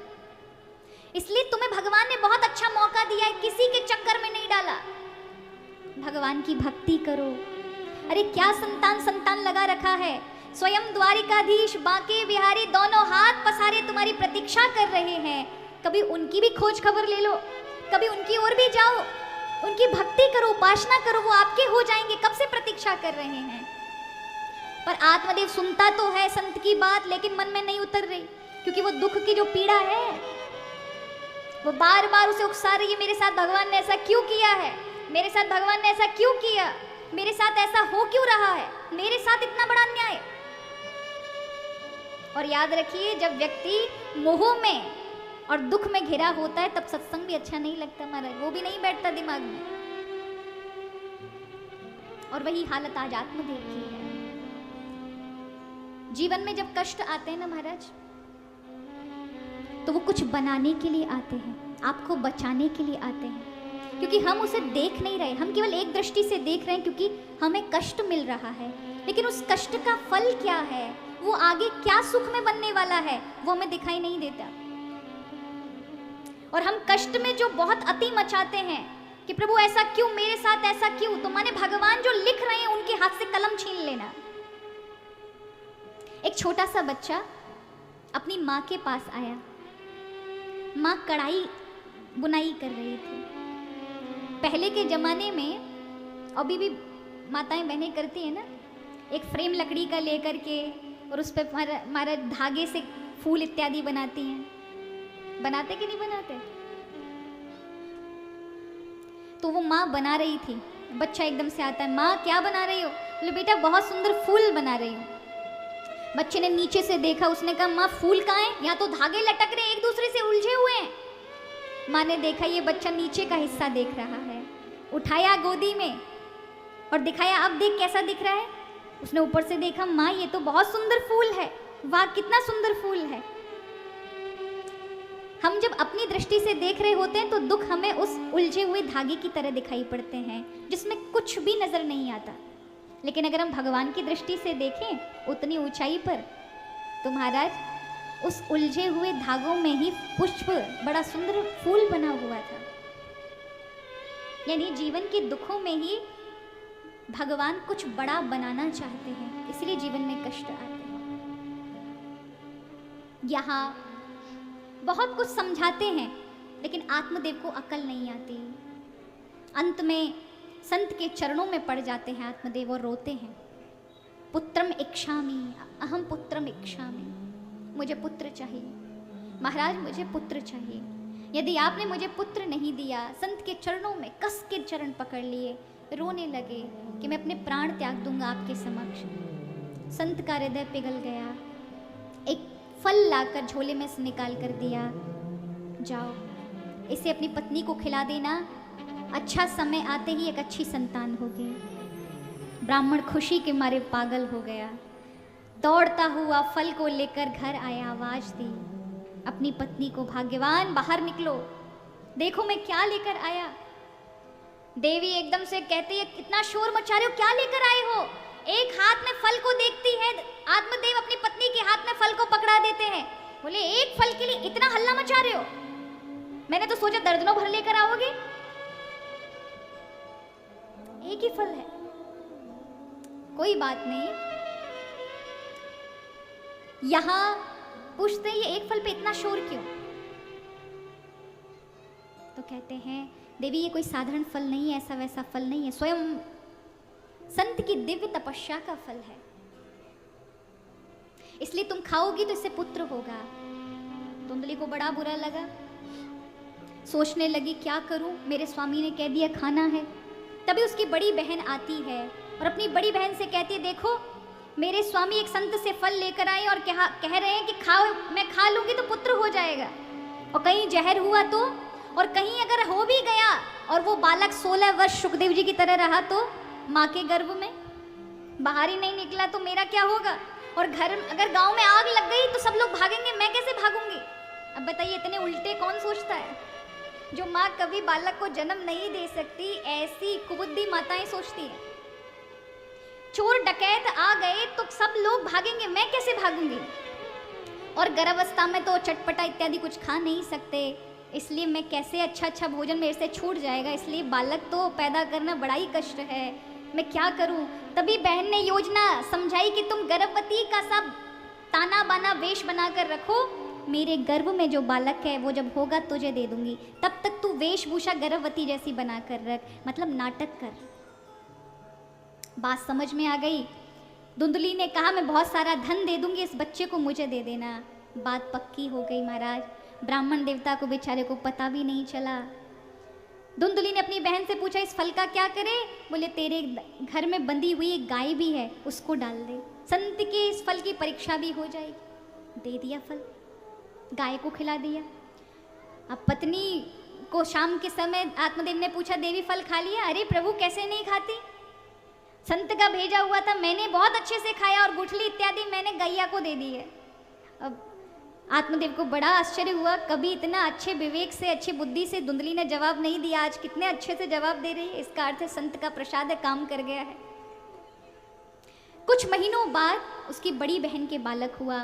इसलिए तुम्हें भगवान ने बहुत अच्छा मौका दिया है, किसी के चक्कर में नहीं डाला। भगवान की भक्ति करो। अरे क्या संतान लगा रखा है। स्वयं द्वारिकाधीश बांके बिहारी दोनों हाथ पसारे तुम्हारी प्रतीक्षा कर रहे हैं। कभी उनकी भी खोज खबर ले लो, कभी उनकी ओर भी जाओ, उनकी भक्ति करो, उपासना करो, वो आपके हो जाएंगे। कब से प्रतीक्षा कर रहे हैं। पर आत्मदेव सुनता तो है संत की बात, लेकिन मन में नहीं उतर रही, क्योंकि वो दुख की जो पीड़ा है वो बार बार उसे उकसा रही है। मेरे साथ भगवान ने ऐसा क्यों किया है, मेरे साथ भगवान ने ऐसा क्यों किया, मेरे साथ ऐसा हो क्यों रहा है, मेरे साथ इतना बड़ा अन्याय। और याद रखिए, जब व्यक्ति मोह में और दुख में घिरा होता है तब सत्संग भी अच्छा नहीं लगता महाराज, वो भी नहीं बैठता दिमाग में। और वही हालत आज आत्मदेव की है। जीवन में जब कष्ट आते हैं ना महाराज, तो वो कुछ बनाने के लिए आते हैं, आपको बचाने के लिए आते हैं, क्योंकि हम उसे देख नहीं रहे। हम केवल एक दृष्टि से देख रहे हैं, क्योंकि हमें कष्ट मिल रहा है, लेकिन उस कष्ट का फल क्या है, वो आगे क्या सुख में बनने वाला है, वो हमें दिखाई नहीं देता। और हम कष्ट में जो बहुत अति मचाते हैं कि प्रभु ऐसा क्यों, मेरे साथ ऐसा क्यों, तो माने भगवान जो लिख रहे हैं उनके हाथ से कलम छीन लेना। एक छोटा सा बच्चा अपनी माँ के पास आया। माँ कढ़ाई बुनाई कर रही थी। पहले के जमाने में, अभी भी माताएं बहनें करती हैं ना, एक फ्रेम लकड़ी का लेकर के और उस पर हमारा धागे से फूल इत्यादि बनाती हैं। बनाते कि नहीं बनाते? तो वो माँ बना रही थी। बच्चा एकदम से आता है, माँ क्या बना रही हो? बोले बेटा बहुत सुंदर फूल बना रही हूँ। बच्चे ने नीचे से देखा, उसने कहा माँ फूल कहाँ है? यहाँ तो धागे लटक रहे, एक दूसरे से उलझे हुए हैं। माँ ने देखा ये बच्चा नीचे का हिस्सा देख रहा है, उठाया गोदी में और दिखाया, अब देख कैसा दिख रहा है। उसने ऊपर से देखा, माँ ये तो बहुत सुंदर फूल है, वाह कितना सुंदर फूल है। हम जब अपनी दृष्टि से देख रहे होते हैं तो दुख हमें उस उलझे हुए धागे की तरह दिखाई पड़ते हैं, जिसमें कुछ भी नजर नहीं आता। लेकिन अगर हम भगवान की दृष्टि से देखें उतनी ऊंचाई पर, तो महाराज उस उलझे हुए धागों में ही पुष्प, बड़ा सुंदर फूल बना हुआ था। यानी जीवन के दुखों में ही भगवान कुछ बड़ा बनाना चाहते हैं, इसलिए जीवन में कष्ट आते हैं। यहाँ बहुत कुछ समझाते हैं, लेकिन आत्मदेव को अकल नहीं आती। अंत में संत के चरणों में पड़ जाते हैं आत्मदेव और रोते हैं, पुत्रम इच्छामि, अहम पुत्रम इच्छामि, मुझे पुत्र चाहिए महाराज, मुझे पुत्र चाहिए। यदि आपने मुझे पुत्र नहीं दिया, संत के चरणों में कस के चरण पकड़ लिए, रोने लगे कि मैं अपने प्राण त्याग दूंगा आपके समक्ष। संत का हृदय पिघल गया, एक फल लाकर झोले में से निकाल कर दिया, जाओ इसे अपनी पत्नी को खिला देना, अच्छा समय आते ही एक अच्छी संतान होगी। ब्राह्मण खुशी के मारे पागल हो गया, दौड़ता हुआ फल को लेकर घर आया, आवाज दी अपनी पत्नी को, भाग्यवान बाहर निकलो, देखो मैं क्या लेकर आया। देवी एकदम से कहती है, कितना शोर मचा रहे हो, क्या लेकर आए हो? एक हाथ में फल को देखती है, आत्मदेव अपनी पत्नी के हाथ में फल को पकड़ा देते हैं। बोले, एक फल के लिए इतना हल्ला मचा रहे हो? मैंने तो सोचा दर्जनों भर लेकर आओगे, एक ही फल है। कोई बात नहीं। यहां पूछते हैं, ये एक फल पे इतना शोर क्यों? तो कहते हैं, देवी ये कोई साधारण फल नहीं है, ऐसा वैसा फल नहीं है, स्वयं संत की दिव्य तपस्या का फल है, इसलिए तुम खाओगी तो इससे पुत्र होगा। धुंधली को बड़ा बुरा लगा, सोचने लगी क्या करूं, मेरे स्वामी ने कह दिया खाना है। तभी उसकी बड़ी बहन आती है और अपनी बड़ी बहन से कहती है, देखो मेरे स्वामी एक संत से फल लेकर आए और कह रहे हैं कि खाओ, मैं खा लूंगी तो पुत्र हो जाएगा, और कहीं जहर हुआ तो, और कहीं अगर हो भी गया और वो बालक 16 वर्ष सुखदेव जी की तरह रहा तो माँ के गर्भ में बाहर ही नहीं निकला तो मेरा क्या होगा? और घर अगर गांव में आग लग गई तो सब लोग भागेंगे, मैं कैसे भागूंगी? अब बताइए, इतने उल्टे कौन सोचता है? जो माँ कभी बालक को जन्म नहीं दे सकती, ऐसी कुबुद्धि माताएं सोचती हैं। चोर डकैत आ गए तो सब लोग भागेंगे, मैं कैसे भागूंगी? और गर्भावस्था में तो चटपटा इत्यादि कुछ खा नहीं सकते, इसलिए मैं कैसे अच्छा भोजन मेरे से छूट जाएगा, इसलिए बालक तो पैदा करना बड़ा ही कष्ट है, मैं क्या करूं? तभी बहन ने योजना समझाई कि तुम गर्भवती का सब ताना बाना वेश बनाकर रखो, मेरे गर्भ में जो बालक है वो जब होगा तुझे दे दूंगी, तब तक तू वेशभूषा गर्भवती जैसी बनाकर रख, मतलब नाटक कर। बात समझ में आ गई। धुंधली ने कहा, मैं बहुत सारा धन दे दूंगी, इस बच्चे को मुझे दे देना। बात पक्की हो गई महाराज। ब्राह्मण देवता को बेचारे को पता भी नहीं चला। धुंधली ने अपनी बहन से पूछा, इस फल का क्या करे? बोले, तेरे घर में बंधी हुई एक गाय भी है, उसको डाल दे, संत के इस फल की परीक्षा भी हो जाएगी। दे दिया फल, गाय को खिला दिया। अब पत्नी को शाम के समय आत्मदेव ने पूछा, देवी फल खा लिया? अरे प्रभु कैसे नहीं खाती, संत का भेजा हुआ था, मैंने बहुत अच्छे से खाया और गुठली इत्यादि मैंने गैया को दे दी है। अब आत्मदेव को बड़ा आश्चर्य हुआ, कभी इतना अच्छे विवेक से, अच्छी बुद्धि से धुंधली ने जवाब नहीं दिया, आज कितने अच्छे से जवाब दे रही है, इसका अर्थ है संत का प्रसाद है, काम कर गया है। कुछ महीनों बाद उसकी बड़ी बहन के बालक हुआ।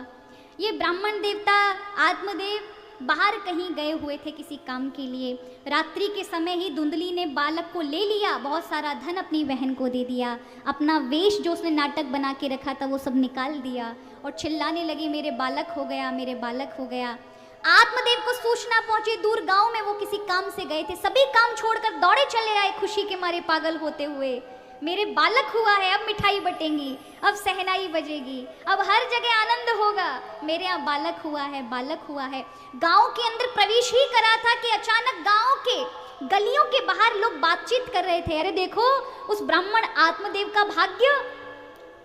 ये ब्राह्मण देवता आत्मदेव बाहर कहीं गए हुए थे किसी काम के लिए। रात्रि के समय ही धुंधली ने बालक को ले लिया, बहुत सारा धन अपनी बहन को दे दिया, अपना वेश जो उसने नाटक बना के रखा था वो सब निकाल दिया और चिल्लाने लगी, मेरे बालक हो गया, मेरे बालक हो गया। आत्मदेव को सूचना पहुंची, दूर गांव में वो किसी काम से गए थे, सभी काम छोड़कर दौड़े चले आए खुशी के मारे पागल होते हुए, मेरे बालक हुआ है, अब मिठाई बटेंगी, अब सहनाई बजेगी, अब हर जगह आनंद होगा, मेरे यहाँ बालक हुआ है, बालक हुआ है। गांव के अंदर प्रवेश ही करा था कि अचानक गांव के गलियों के बाहर लोग बातचीत कर रहे थे, अरे देखो उस ब्राह्मण आत्मदेव का भाग्य,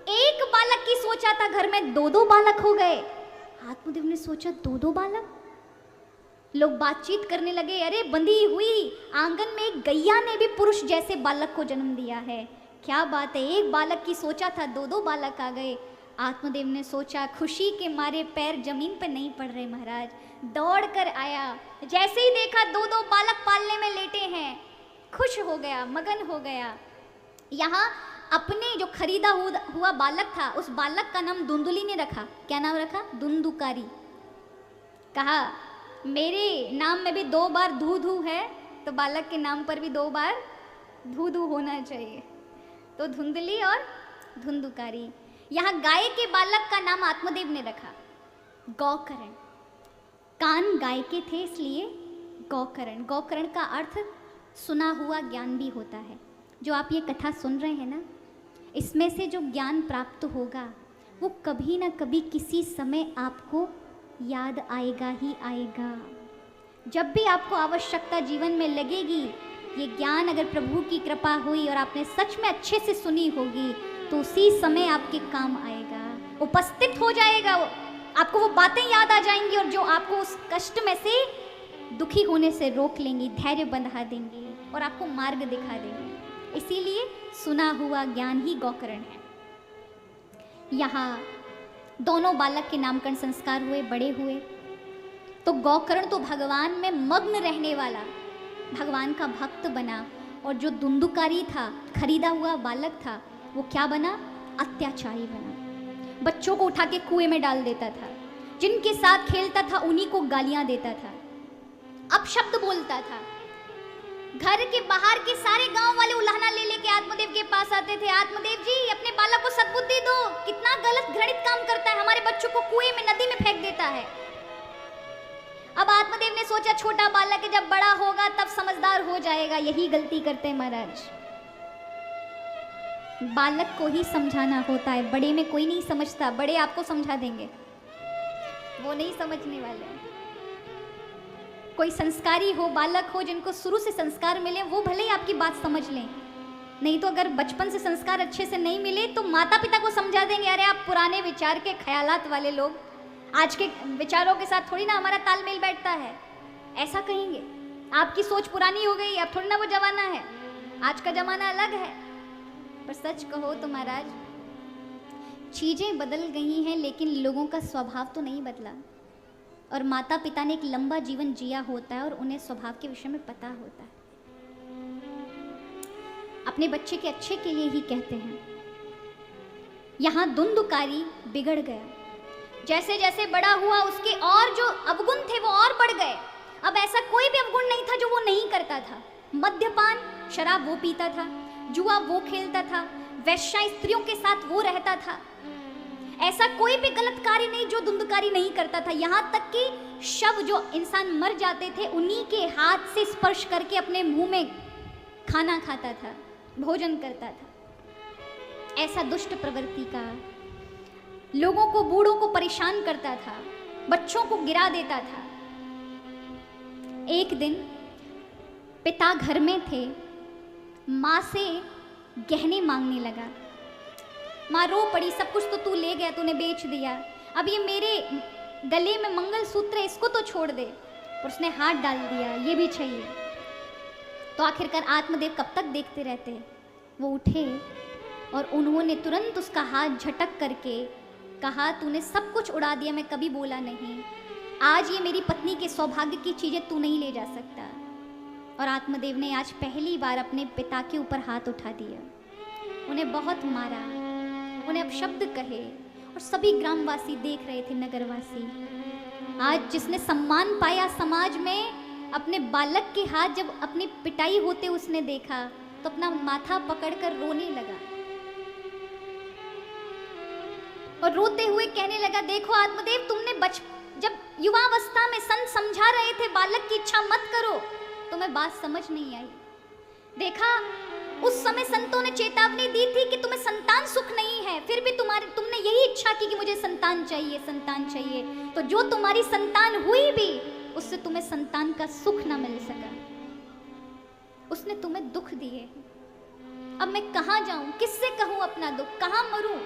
एक बालक की सोचा था, घर में 2-2 बालक हो गए। आत्मदेव ने सोचा 2-2 बालक, लोग बातचीत करने लगे, अरे बंधी हुई आंगन में एक गैया ने भी पुरुष जैसे बालक को जन्म दिया है, क्या बात है, एक बालक की सोचा था 2-2 बालक आ गए। आत्मदेव ने सोचा, खुशी के मारे पैर जमीन पर नहीं पड़ रहे महाराज, दौड़ कर आया, जैसे ही देखा 2-2 बालक पालने में लेटे हैं, खुश हो गया, मगन हो गया। यहाँ अपने जो खरीदा हुआ बालक था, उस बालक का नाम धुंधली ने रखा। क्या नाम रखा? धुंधुकारी। कहा मेरे नाम में भी 2 बार धू धू है, तो बालक के नाम पर भी 2 बार धू धू होना चाहिए, तो धुंधली और धुंधुकारी। यहाँ गाय के बालक का नाम आत्मदेव ने रखा गौकर्ण, कान गाय के थे इसलिए गौकर्ण। गौकर्ण का अर्थ सुना हुआ ज्ञान भी होता है। जो आप ये कथा सुन रहे हैं ना, इसमें से जो ज्ञान प्राप्त होगा वो कभी ना कभी किसी समय आपको याद आएगा ही आएगा। जब भी आपको आवश्यकता जीवन में लगेगी, ये ज्ञान अगर प्रभु की कृपा हुई और आपने सच में अच्छे से सुनी होगी तो उसी समय आपके काम आएगा, उपस्थित हो जाएगा, आपको वो बातें याद आ जाएंगी और जो आपको उस कष्ट में से, दुखी होने से रोक लेंगी, धैर्य बंधा देंगी और आपको मार्ग दिखा देंगी। इसीलिए सुना हुआ ज्ञान ही गौकर्ण है। यहाँ दोनों बालक के नामकरण संस्कार हुए, बड़े हुए। तो गौकर्ण तो भगवान में मग्न रहने वाला, भगवान का भक्त बना, और जो धुंधुकारी था, खरीदा हुआ बालक था, वो क्या बना? अत्याचारी बना। बच्चों को उठा के कुएं में डाल देता था, जिनके साथ खेलता था उन्हीं को गालियां देता था, अपशब्द बोलता था। घर के बाहर के सारे गांव वाले उल्हाना ले लेके आत्मदेव के पास आते थे, आत्मदेव जी अपने बालक को सद्बुद्धि दो, कितना गलत घृणित काम करता है, हमारे बच्चों को कुएं में, नदी में फेंक देता है। अब आत्मदेव ने सोचा छोटा बालक है, जब बड़ा होगा तब समझदार हो जाएगा। यही गलती करते हैं महाराज, बालक को ही समझाना होता है, बड़े में कोई नहीं समझता। बड़े आपको समझा देंगे, वो नहीं समझने वाले। कोई संस्कारी हो, बालक हो, जिनको शुरू से संस्कार मिले, वो भले ही आपकी बात समझ लें। नहीं तो अगर बचपन से संस्कार अच्छे से नहीं मिले तो माता पिता को समझा देंगे, अरे आप पुराने विचार के ख्यालात वाले लोग, आज के विचारों के साथ थोड़ी ना हमारा तालमेल बैठता है, ऐसा कहेंगे। आपकी सोच पुरानी हो गई, अब थोड़ी ना वो जमाना है, आज का जमाना अलग है। पर सच कहो तो महाराज, चीजें बदल गई हैं लेकिन लोगों का स्वभाव तो नहीं बदला। और माता पिता ने एक लंबा जीवन जिया होता है और उन्हें स्वभाव के विषय में पता होता है। अपने बच्चे के अच्छे के लिए ही कहते हैं। यहां धुंधुकारी बिगड़ गया, जैसे जैसे बड़ा हुआ उसके और जो अवगुण थे वो और बढ़ गए। अब ऐसा कोई भी अवगुण नहीं था जो वो नहीं करता था। मद्यपान, शराब वो पीता था, जुआ वो खेलता था, वैश्या स्त्रियों के साथ वो रहता था। ऐसा कोई भी गलत कार्य नहीं जो धुंधकारी नहीं करता था। यहाँ तक कि शव जो इंसान मर जाते थे उन्हीं के हाथ से स्पर्श करके अपने मुंह में खाना खाता था, भोजन करता था। ऐसा दुष्ट प्रवृत्ति का, लोगों को, बूढ़ों को परेशान करता था, बच्चों को गिरा देता था। एक दिन पिता घर में थे, माँ से गहने मांगने लगा। माँ रो पड़ी, सब कुछ तो तू ले गया, तूने बेच दिया, अब ये मेरे गले में मंगलसूत्र है, इसको तो छोड़ दे। और उसने हाथ डाल दिया, ये भी चाहिए। तो आखिरकार आत्मदेव कब तक देखते रहते? वो उठे और उन्होंने तुरंत उसका हाथ झटक करके कहा, तूने सब कुछ उड़ा दिया, मैं कभी बोला नहीं, आज ये मेरी पत्नी के सौभाग्य की चीजें तू नहीं ले जा सकता। और आत्मदेव ने आज पहली बार अपने पिता के ऊपर हाथ उठा दिया, उन्हें बहुत मारा, उन्हें अपशब्द कहे। और सभी ग्रामवासी देख रहे थे, नगरवासी। आज जिसने सम्मान पाया समाज में, अपने बालक के हाथ जब अपनी पिटाई होते उसने देखा तो अपना माथा पकड़कर रोने लगा और रोते हुए कहने लगा, देखो आत्मदेव, तुमने जब युवावस्था में संत समझा रहे थे बालक की इच्छा मत करो, तुम्हें बात समझ नहीं आई। देखा, उस समय संतों ने चेतावनी दी थी कि तुम्हें संतान सुख नहीं है, फिर भी तुमने यही इच्छा की कि मुझे संतान चाहिए, संतान चाहिए। तो जो तुम्हारी संतान हुई भी, उससे तुम्हें संतान का सुख ना मिल सका, उसने तुम्हें दुख दिए। अब मैं कहाँ जाऊं, किससे कहूं अपना दुख, कहाँ मरूं?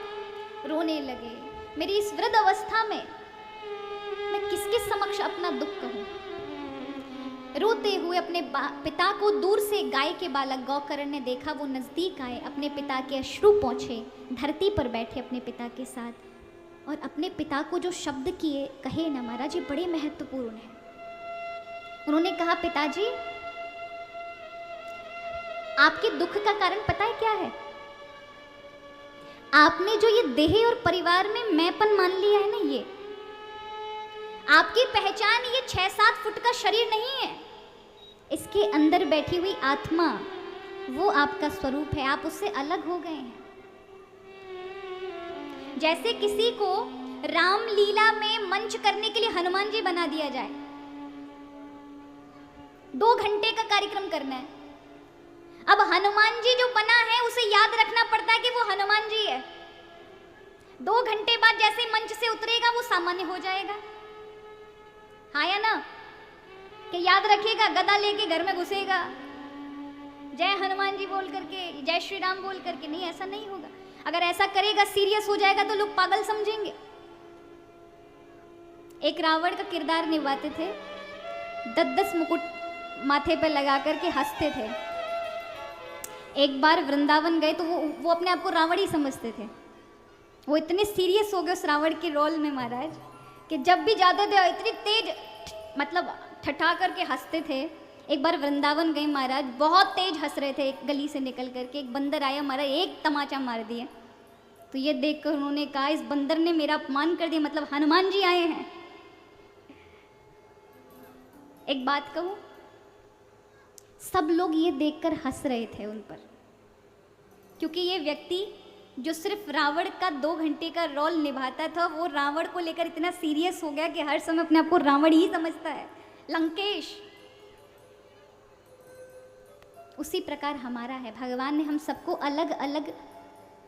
रोने लगे। मेरी इस वृद्ध अवस्था में मैं किसके समक्ष अपना दुख कहूं? रोते हुए अपने पिता को दूर से गाय के बालक गौकर्ण ने देखा। वो नजदीक आए, अपने पिता के अश्रु पोंछे, धरती पर बैठे अपने पिता के साथ और अपने पिता को जो शब्द किए कहे ना महाराज, ये बड़े महत्वपूर्ण है। उन्होंने कहा, पिताजी आपके दुख का कारण पता है क्या है? आपने जो ये देह और परिवार में मैंपन मान लिया है ना, ये आपकी पहचान ये 6-7 फुट का शरीर नहीं है। इसके अंदर बैठी हुई आत्मा, वो आपका स्वरूप है, आप उससे अलग हो गए हैं। जैसे किसी को रामलीला में मंच करने के लिए हनुमान जी बना दिया जाए, 2 घंटे का कार्यक्रम करना है। अब हनुमान जी जो बना है उसे याद रखना पड़ता है कि वो हनुमान जी है। 2 घंटे बाद जैसे मंच से उतरेगा वो सामान्य हो जाएगा, हाँ या ना? कि याद रखिएगा, गदा लेके घर में घुसेगा, जय हनुमान जी बोल करके, जय श्री राम बोल करके, नहीं, ऐसा नहीं होगा। अगर ऐसा करेगा सीरियस हो जाएगा तो लोग पागल समझेंगे। एक रावण का किरदार निभाते थे, 10-10 मुकुट माथे पे लगा करके हंसते थे। एक बार वृंदावन गए तो वो अपने आप को रावण ही समझते थे। वो इतने सीरियस हो गए उस रावण के रोल में महाराज कि जब भी जाते थे इतनी तेज मतलब ठठा करके हंसते थे। एक बार वृंदावन गए महाराज, बहुत तेज हंस रहे थे, एक गली से निकल करके एक बंदर आया महाराज, एक तमाचा मार दिया। तो ये देखकर उन्होंने कहा इस बंदर ने मेरा अपमान कर दिया, मतलब हनुमान जी आए हैं। एक बात कहूं, सब लोग ये देखकर हंस रहे थे उन पर, क्योंकि ये व्यक्ति जो सिर्फ रावण का 2 घंटे का रोल निभाता था, वो रावण को लेकर इतना सीरियस हो गया कि हर समय अपने आप को रावण ही समझता है, लंकेश। उसी प्रकार हमारा है, भगवान ने हम सबको अलग अलग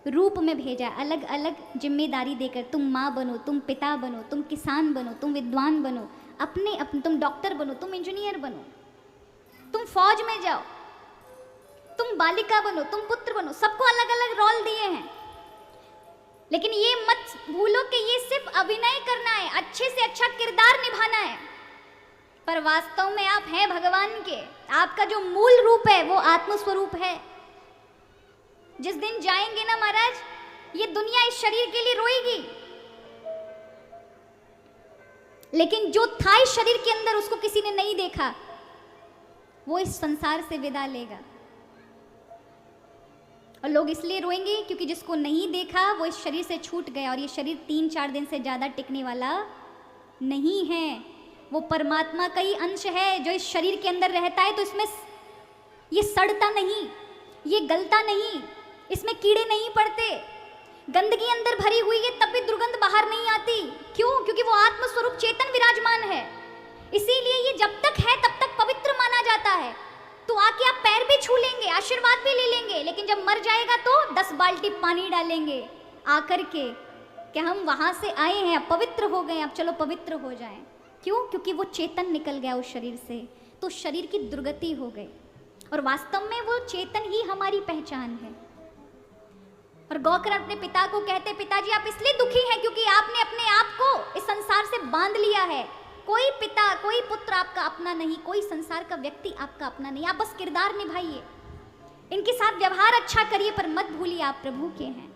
रूप में भेजा, अलग अलग जिम्मेदारी देकर। तुम माँ बनो, तुम पिता बनो, तुम किसान बनो, तुम विद्वान बनो, अपने तुम डॉक्टर बनो, तुम इंजीनियर बनो, तुम फौज में जाओ, तुम बालिका बनो, तुम पुत्र बनो, सबको अलग अलग रोल दिए हैं। लेकिन ये मत भूलो कि ये सिर्फ अभिनय करना है, अच्छे से अच्छा किरदार निभाना है, पर वास्तव में आप हैं भगवान के। आपका जो मूल रूप है वो आत्म स्वरूप है। जिस दिन जाएंगे ना महाराज, ये दुनिया इस शरीर के लिए रोएगी, लेकिन जो था इस शरीर के अंदर उसको किसी ने नहीं देखा, वो इस संसार से विदा लेगा। और लोग इसलिए रोएंगे क्योंकि जिसको नहीं देखा वो इस शरीर से छूट गया, और ये शरीर 3-4 दिन से ज़्यादा टिकने वाला नहीं है। वो परमात्मा का ही अंश है जो इस शरीर के अंदर रहता है, तो इसमें ये सड़ता नहीं, ये गलता नहीं, इसमें कीड़े नहीं पड़ते, गंदगी अंदर भरी हुई है तब भी दुर्गंध बाहर नहीं आती। क्यों? क्योंकि वो आत्म स्वरूप चेतन विराजमान है। इसीलिए ये जब तक है तब तक पवित्र माना जाता है। तो आके आप पैर भी छू लेंगे, आशीर्वाद भी ले लेंगे, लेकिन जब मर जाएगा तो 10 बाल्टी पानी डालेंगे आकर के कि हम वहां से आए हैं, अब पवित्र हो गए, अब चलो पवित्र हो जाएं। क्यों? क्योंकि वो चेतन निकल गया उस शरीर से, तो शरीर की दुर्गति हो गई, और वास्तव में वो चेतन ही हमारी पहचान है। और गौकर्ण अपने पिता को कहते, पिताजी आप इसलिए दुखी हैं क्योंकि आपने अपने आप को इस संसार से बांध लिया है। कोई पिता, कोई पुत्र आपका अपना नहीं, कोई संसार का व्यक्ति आपका अपना नहीं। आप बस किरदार निभाइए, इनके साथ व्यवहार अच्छा करिए, पर मत भूलिए आप प्रभु के हैं।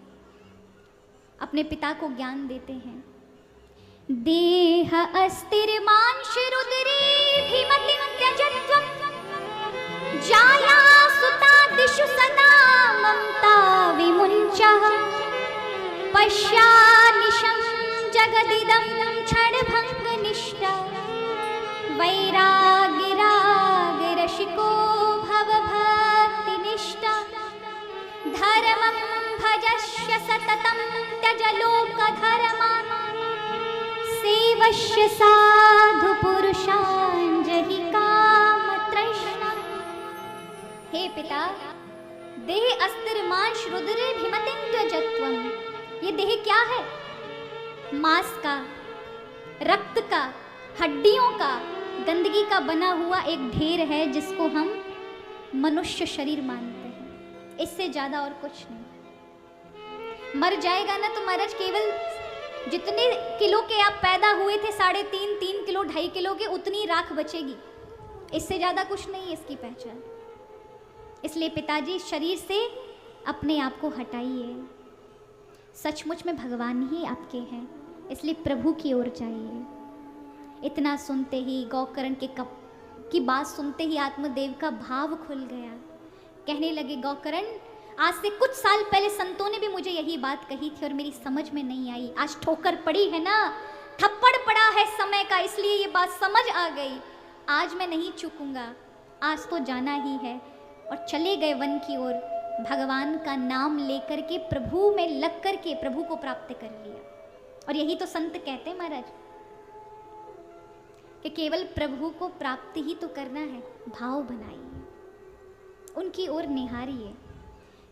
अपने पिता को ज्ञान देते हैं। देह अस्थिर्मांश रुद्रेभिमतिं त्यजत्वं जाया सुता दिशु सदा ममता विमुञ्चः पश्यानिशं जगदिदं क्षणभङ्गनिष्ठा वैरागिरागिरशिको भवभक्तिनिष्ठा धर्मं भजस्य सततं त्यज लोकधर्मान् सेवस्य साधु पुरुषान् जहि कामतृष्णा। हे पिता, देह अस्थिर्मांश रुद्रेभिमतिं त्यजत्वं, ये देह क्या है? मांस का, रक्त का, हड्डियों का, गंदगी का बना हुआ एक ढेर है जिसको हम मनुष्य शरीर मानते हैं। इससे ज्यादा और कुछ नहीं। मर जाएगा ना तो महाराज केवल जितने किलो के आप पैदा हुए थे, 3.5 3 किलो 2.5 किलो के, उतनी राख बचेगी। इससे ज्यादा कुछ नहीं है इसकी पहचान। इसलिए पिताजी शरीर से अपने आप को हटाइए। सचमुच में भगवान ही आपके हैं, इसलिए प्रभु की ओर जाइए। इतना सुनते ही गौकर्ण के कप की बात सुनते ही आत्मदेव का भाव खुल गया। कहने लगे, गौकर्ण आज से कुछ साल पहले संतों ने भी मुझे यही बात कही थी और मेरी समझ में नहीं आई। आज ठोकर पड़ी है ना, थप्पड़ पड़ा है समय का, इसलिए ये बात समझ आ गई। आज मैं नहीं चूकूंगा, आज तो जाना ही है। और चले गए वन की ओर, भगवान का नाम लेकर के प्रभु में लग कर के प्रभु को प्राप्त कर लिया। और यही तो संत कहते हैं महाराज कि केवल प्रभु को प्राप्ति ही तो करना है, भाव बनाइए, उनकी ओर निहारिए।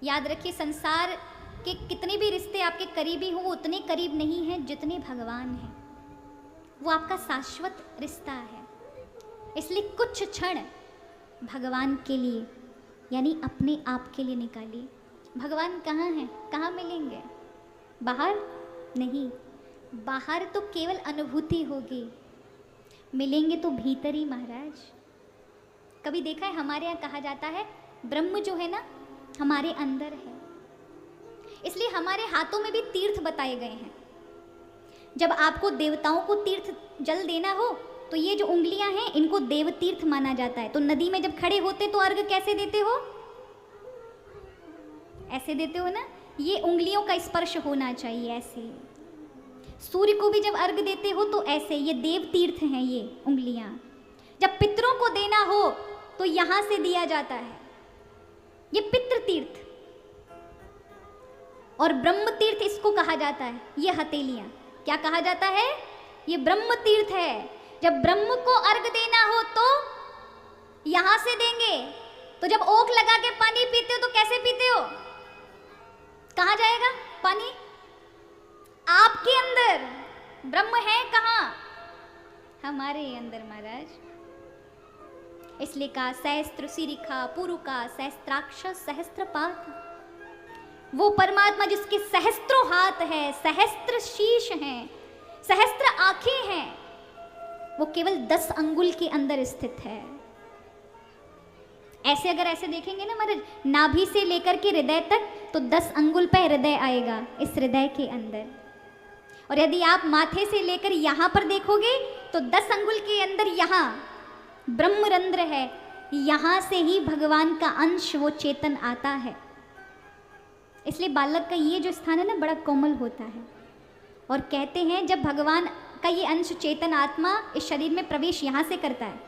याद रखिए, संसार के कितने भी रिश्ते आपके करीबी हों, वो उतने करीब नहीं हैं जितने भगवान हैं। वो आपका शाश्वत रिश्ता है। इसलिए कुछ क्षण भगवान के लिए, यानी अपने आप के लिए निकालिए। भगवान कहाँ हैं? कहाँ मिलेंगे? बाहर नहीं, बाहर तो केवल अनुभूति होगी, मिलेंगे तो भीतर ही महाराज। कभी देखा है, हमारे यहाँ कहा जाता है ब्रह्म जो है ना हमारे अंदर है। इसलिए हमारे हाथों में भी तीर्थ बताए गए हैं। जब आपको देवताओं को तीर्थ जल देना हो तो ये जो उंगलियां हैं इनको देव तीर्थ माना जाता है। तो नदी में जब खड़े होते तो अर्घ कैसे देते हो? ऐसे देते हो ना, ये उंगलियों का स्पर्श होना चाहिए ऐसे। सूर्य को भी जब अर्घ देते हो तो ऐसे, ये देव तीर्थ हैं ये उंगलियां। जब पितरों को देना हो तो यहां से दिया जाता है, ये पितृ तीर्थ। और ब्रह्म तीर्थ इसको कहा जाता है, ये हथेलियां क्या कहा जाता है? ये ब्रह्म तीर्थ है। जब ब्रह्म को अर्घ देना हो तो यहां से देंगे। तो जब ओक लगा के पानी पीते हो तो कैसे पीते हो? कहाँ जाएगा पानी? आपके अंदर। ब्रह्म है कहाँ? हमारे अंदर महाराज। इसलिए कहा सहस्त्र सिरिखा पुरुका सहस्त्राक्ष सहस्त्रपाद। वो परमात्मा जिसके सहस्त्रों हाथ है, सहस्त्र शीश हैं, सहस्त्र आंखें हैं, वो केवल 10 अंगुल के अंदर स्थित है। ऐसे अगर ऐसे देखेंगे ना महाराज, नाभि से लेकर के हृदय तक तो 10 अंगुल पे हृदय आएगा, इस हृदय के अंदर। और यदि आप माथे से लेकर यहाँ पर देखोगे तो 10 अंगुल के अंदर यहाँ ब्रह्मरंध्र है, यहाँ से ही भगवान का अंश वो चेतन आता है। इसलिए बालक का ये जो स्थान है ना बड़ा कोमल होता है। और कहते हैं जब भगवान का ये अंश चेतन आत्मा इस शरीर में प्रवेश यहाँ से करता है,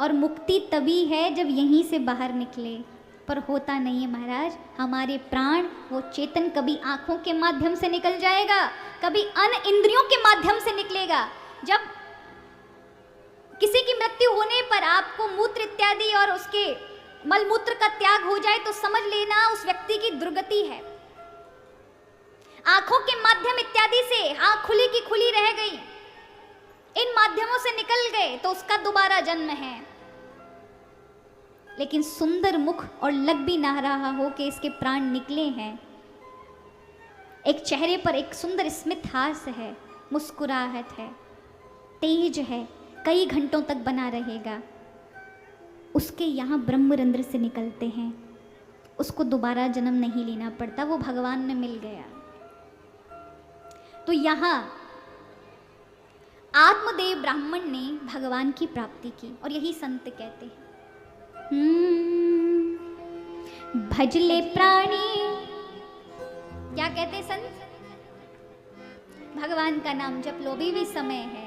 और मुक्ति तभी है जब यहीं से बाहर निकले, पर होता नहीं है महाराज। हमारे प्राण वो चेतन कभी आँखों के माध्यम से निकल जाएगा, कभी अन्य इंद्रियों के माध्यम से निकलेगा। जब किसी की मृत्यु होने पर आपको मूत्र इत्यादि और उसके मलमूत्र का त्याग हो जाए तो समझ लेना उस व्यक्ति की दुर्गति है। आंखों के माध्यम इत्यादि से आंख खुली की खुली रह गई, इन माध्यमों से निकल गए तो उसका दोबारा जन्म है। लेकिन सुंदर मुख और लग भी ना रहा हो कि इसके प्राण निकले हैं। एक चेहरे पर एक सुंदर स्मित हास है, मुस्कुराहट है, तेज है, कई घंटों तक बना रहेगा। उसके यहाँ ब्रह्मरंध्र से निकलते हैं, उसको दोबारा जन्म नहीं लेना पड़ता, वो भगवान में मिल गया। तो यहाँ आत्मदेव ब्राह्मण ने भगवान की प्राप्ति की, और यही संत कहते हैं भजले प्राणी। क्या कहते संत? भगवान का नाम जप लो, अभी भी समय है।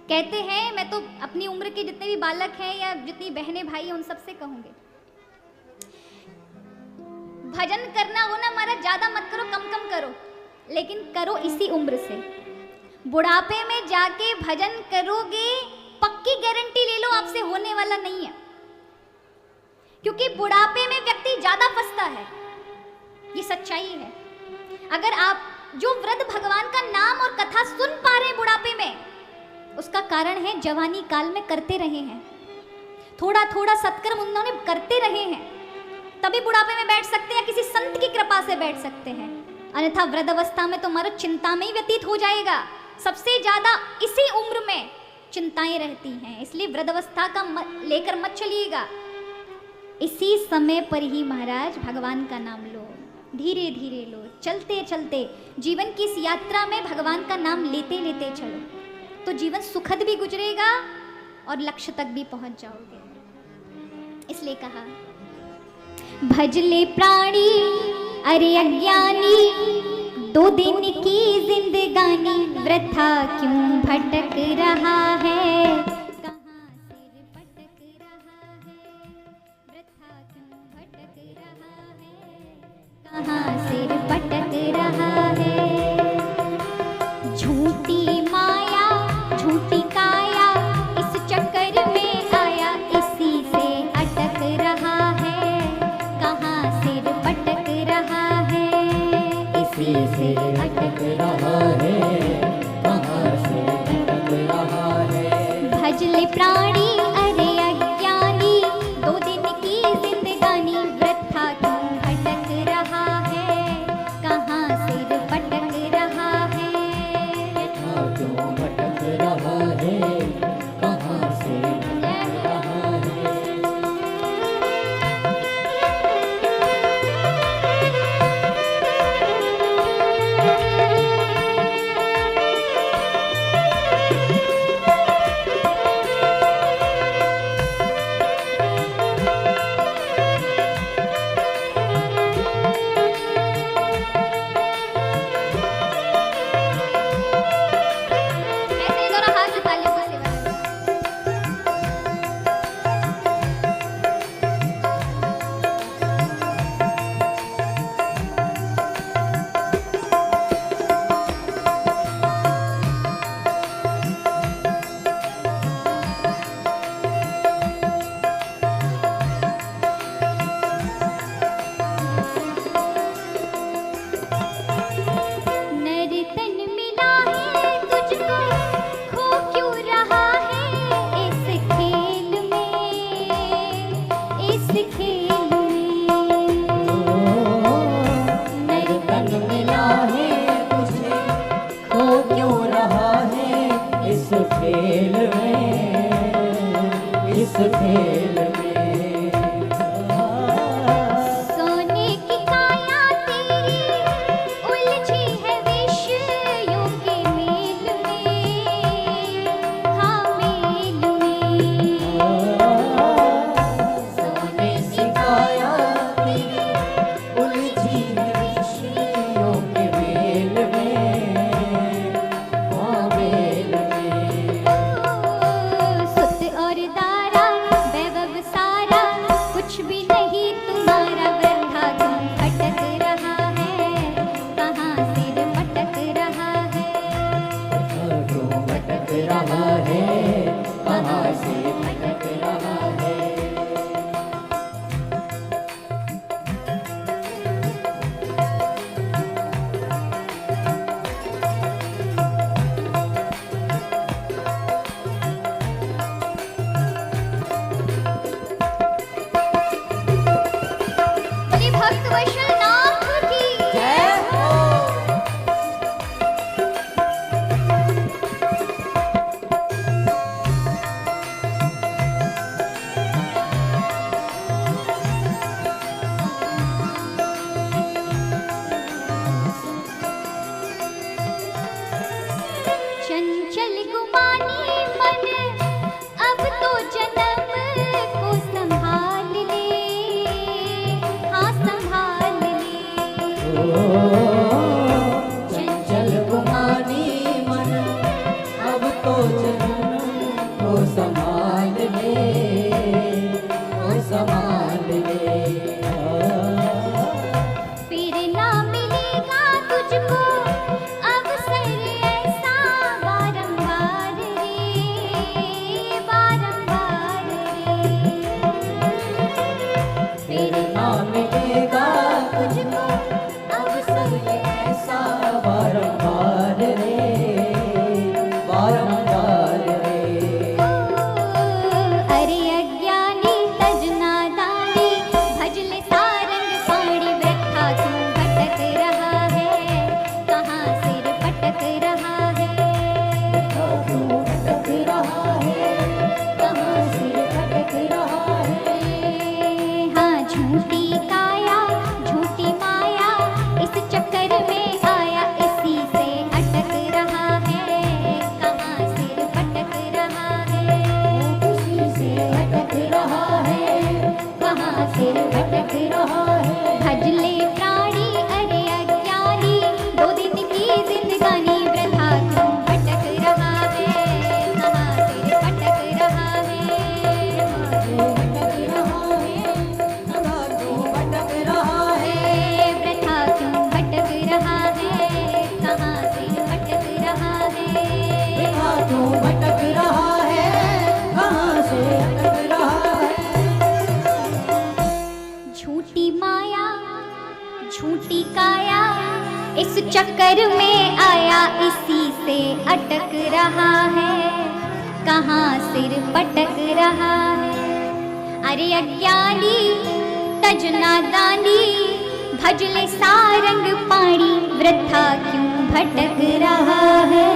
कहते हैं, मैं तो अपनी उम्र के जितने भी बालक हैं या जितनी बहनें भाई हैं उन सबसे कहूंगे, भजन करना हो ना हमारा, ज्यादा मत करो, कम कम करो, लेकिन करो इसी उम्र से। बुढ़ापे में जाके भजन करोगे, पक्की गारंटी ले लो आपसे होने वाला नहीं है। क्योंकि बुढ़ापे में व्यक्ति ज्यादा फंसता है, ये सच्चाई है। अगर आप जो वृद्ध भगवान का नाम और कथा सुन पा रहे हैं बुढ़ापे में, उसका कारण है जवानी काल में करते रहे हैं, थोड़ा थोड़ा सत्कर्म उन्होंने करते रहे हैं, तभी बुढ़ापे में बैठ सकते हैं, किसी संत की कृपा से बैठ सकते हैं। अन्यथा वृद्ध अवस्था में तो हमारा चिंता में ही व्यतीत हो जाएगा। सबसे ज्यादा इसी उम्र में चिंताएं रहती हैं, इसलिए वृद्ध अवस्था का लेकर मत चलिएगा। इसी समय पर ही महाराज भगवान का नाम लो, धीरे धीरे लो, चलते चलते जीवन की इस यात्रा में भगवान का नाम लेते लेते चलो, तो जीवन सुखद भी गुजरेगा और लक्ष्य तक भी पहुंच जाओगे। इसलिए कहा भजले प्राणी अरे अज्ञानी, 2 दिन की जिंदगानी वृथा क्यों भटक रहा है, कहाँ सिर पटक रहा है, वृथा क्यों भटक रहा है, कहाँ सिर पटक रहा है। झूठी माया झूठी काया इस चक्कर में आया, इसी से अटक रहा है, कहाँ सिर पटक रहा है, इसी से अटक रहा है, कहाँ से अटक रहा है। भजले प्राणी अरे अज्ञानी, 2 दिन की जिंदगानी वृथा क्यों भटक रहा है, मेल में। सोने की काया तेरी उलझी है विषयों के मेल में, हाँ मेल में। सोने की काया तेरी उलझी है विषयों के मेल में, हाँ मेल में। सुत और दारा वैभव सारा कुछ भी नहीं तुम्हारा, वृथा तुम भटक रहा है, कहाँ सिर पटक रहा है। क्यों भटक रहा है, कहाँ से भटक रहा है। बोले भक्त वैष्णव नाथ की जय हो। चंचल गुमानी मन अब तो जन्म को संभाल ले, हाँ संभाल ले। चंचल गुमानी मन अब तो जन्म को संभाल ले, को संभाल ले। फिर ना मिलेगा तुझको अवसर ऐसा बारंबार रे, बारंबार रे। फिर ना मिलेगा तुझको अवसर ऐसा बारंबार रे, बारंबार रे। अरे अज्ञानी तज नादानी भजले सारंग पाणी, वृथा क्यों भटक रहा है, कहाँ सिर पटक रहा है। क्यों भटक रहा है, कहाँ से भटक रहा है। हाँ झूठी काया झूठी माया इस चक्कर में आया, इसी से अटक रहा है, कहाँ सिर पटक रहा है। किसी से भटक रहा है, कहाँ से भटक रहा है। भजले प्राणी अरे अज्ञानी, 2 दिन की जिंदगानी, वृथा क्यों भटक रहा है, कहाँ सिर पटक रहा है। भटक रहा है, कहाँ क्यों भटक रहा है। वृथा क्यों भटक रहा है, कहाँ सिर पटक रहा है। कहाँ क्यों भटक रहा है, कहाँ से भटक रहा है। झूठी माया झूठी काया इस चक्कर में आया, इसी से अटक रहा है, कहाँ सिर पटक रहा है। अरे अज्ञानी तज नादानी भजले सारंग पाणी, वृथा क्यों भटक रहा है।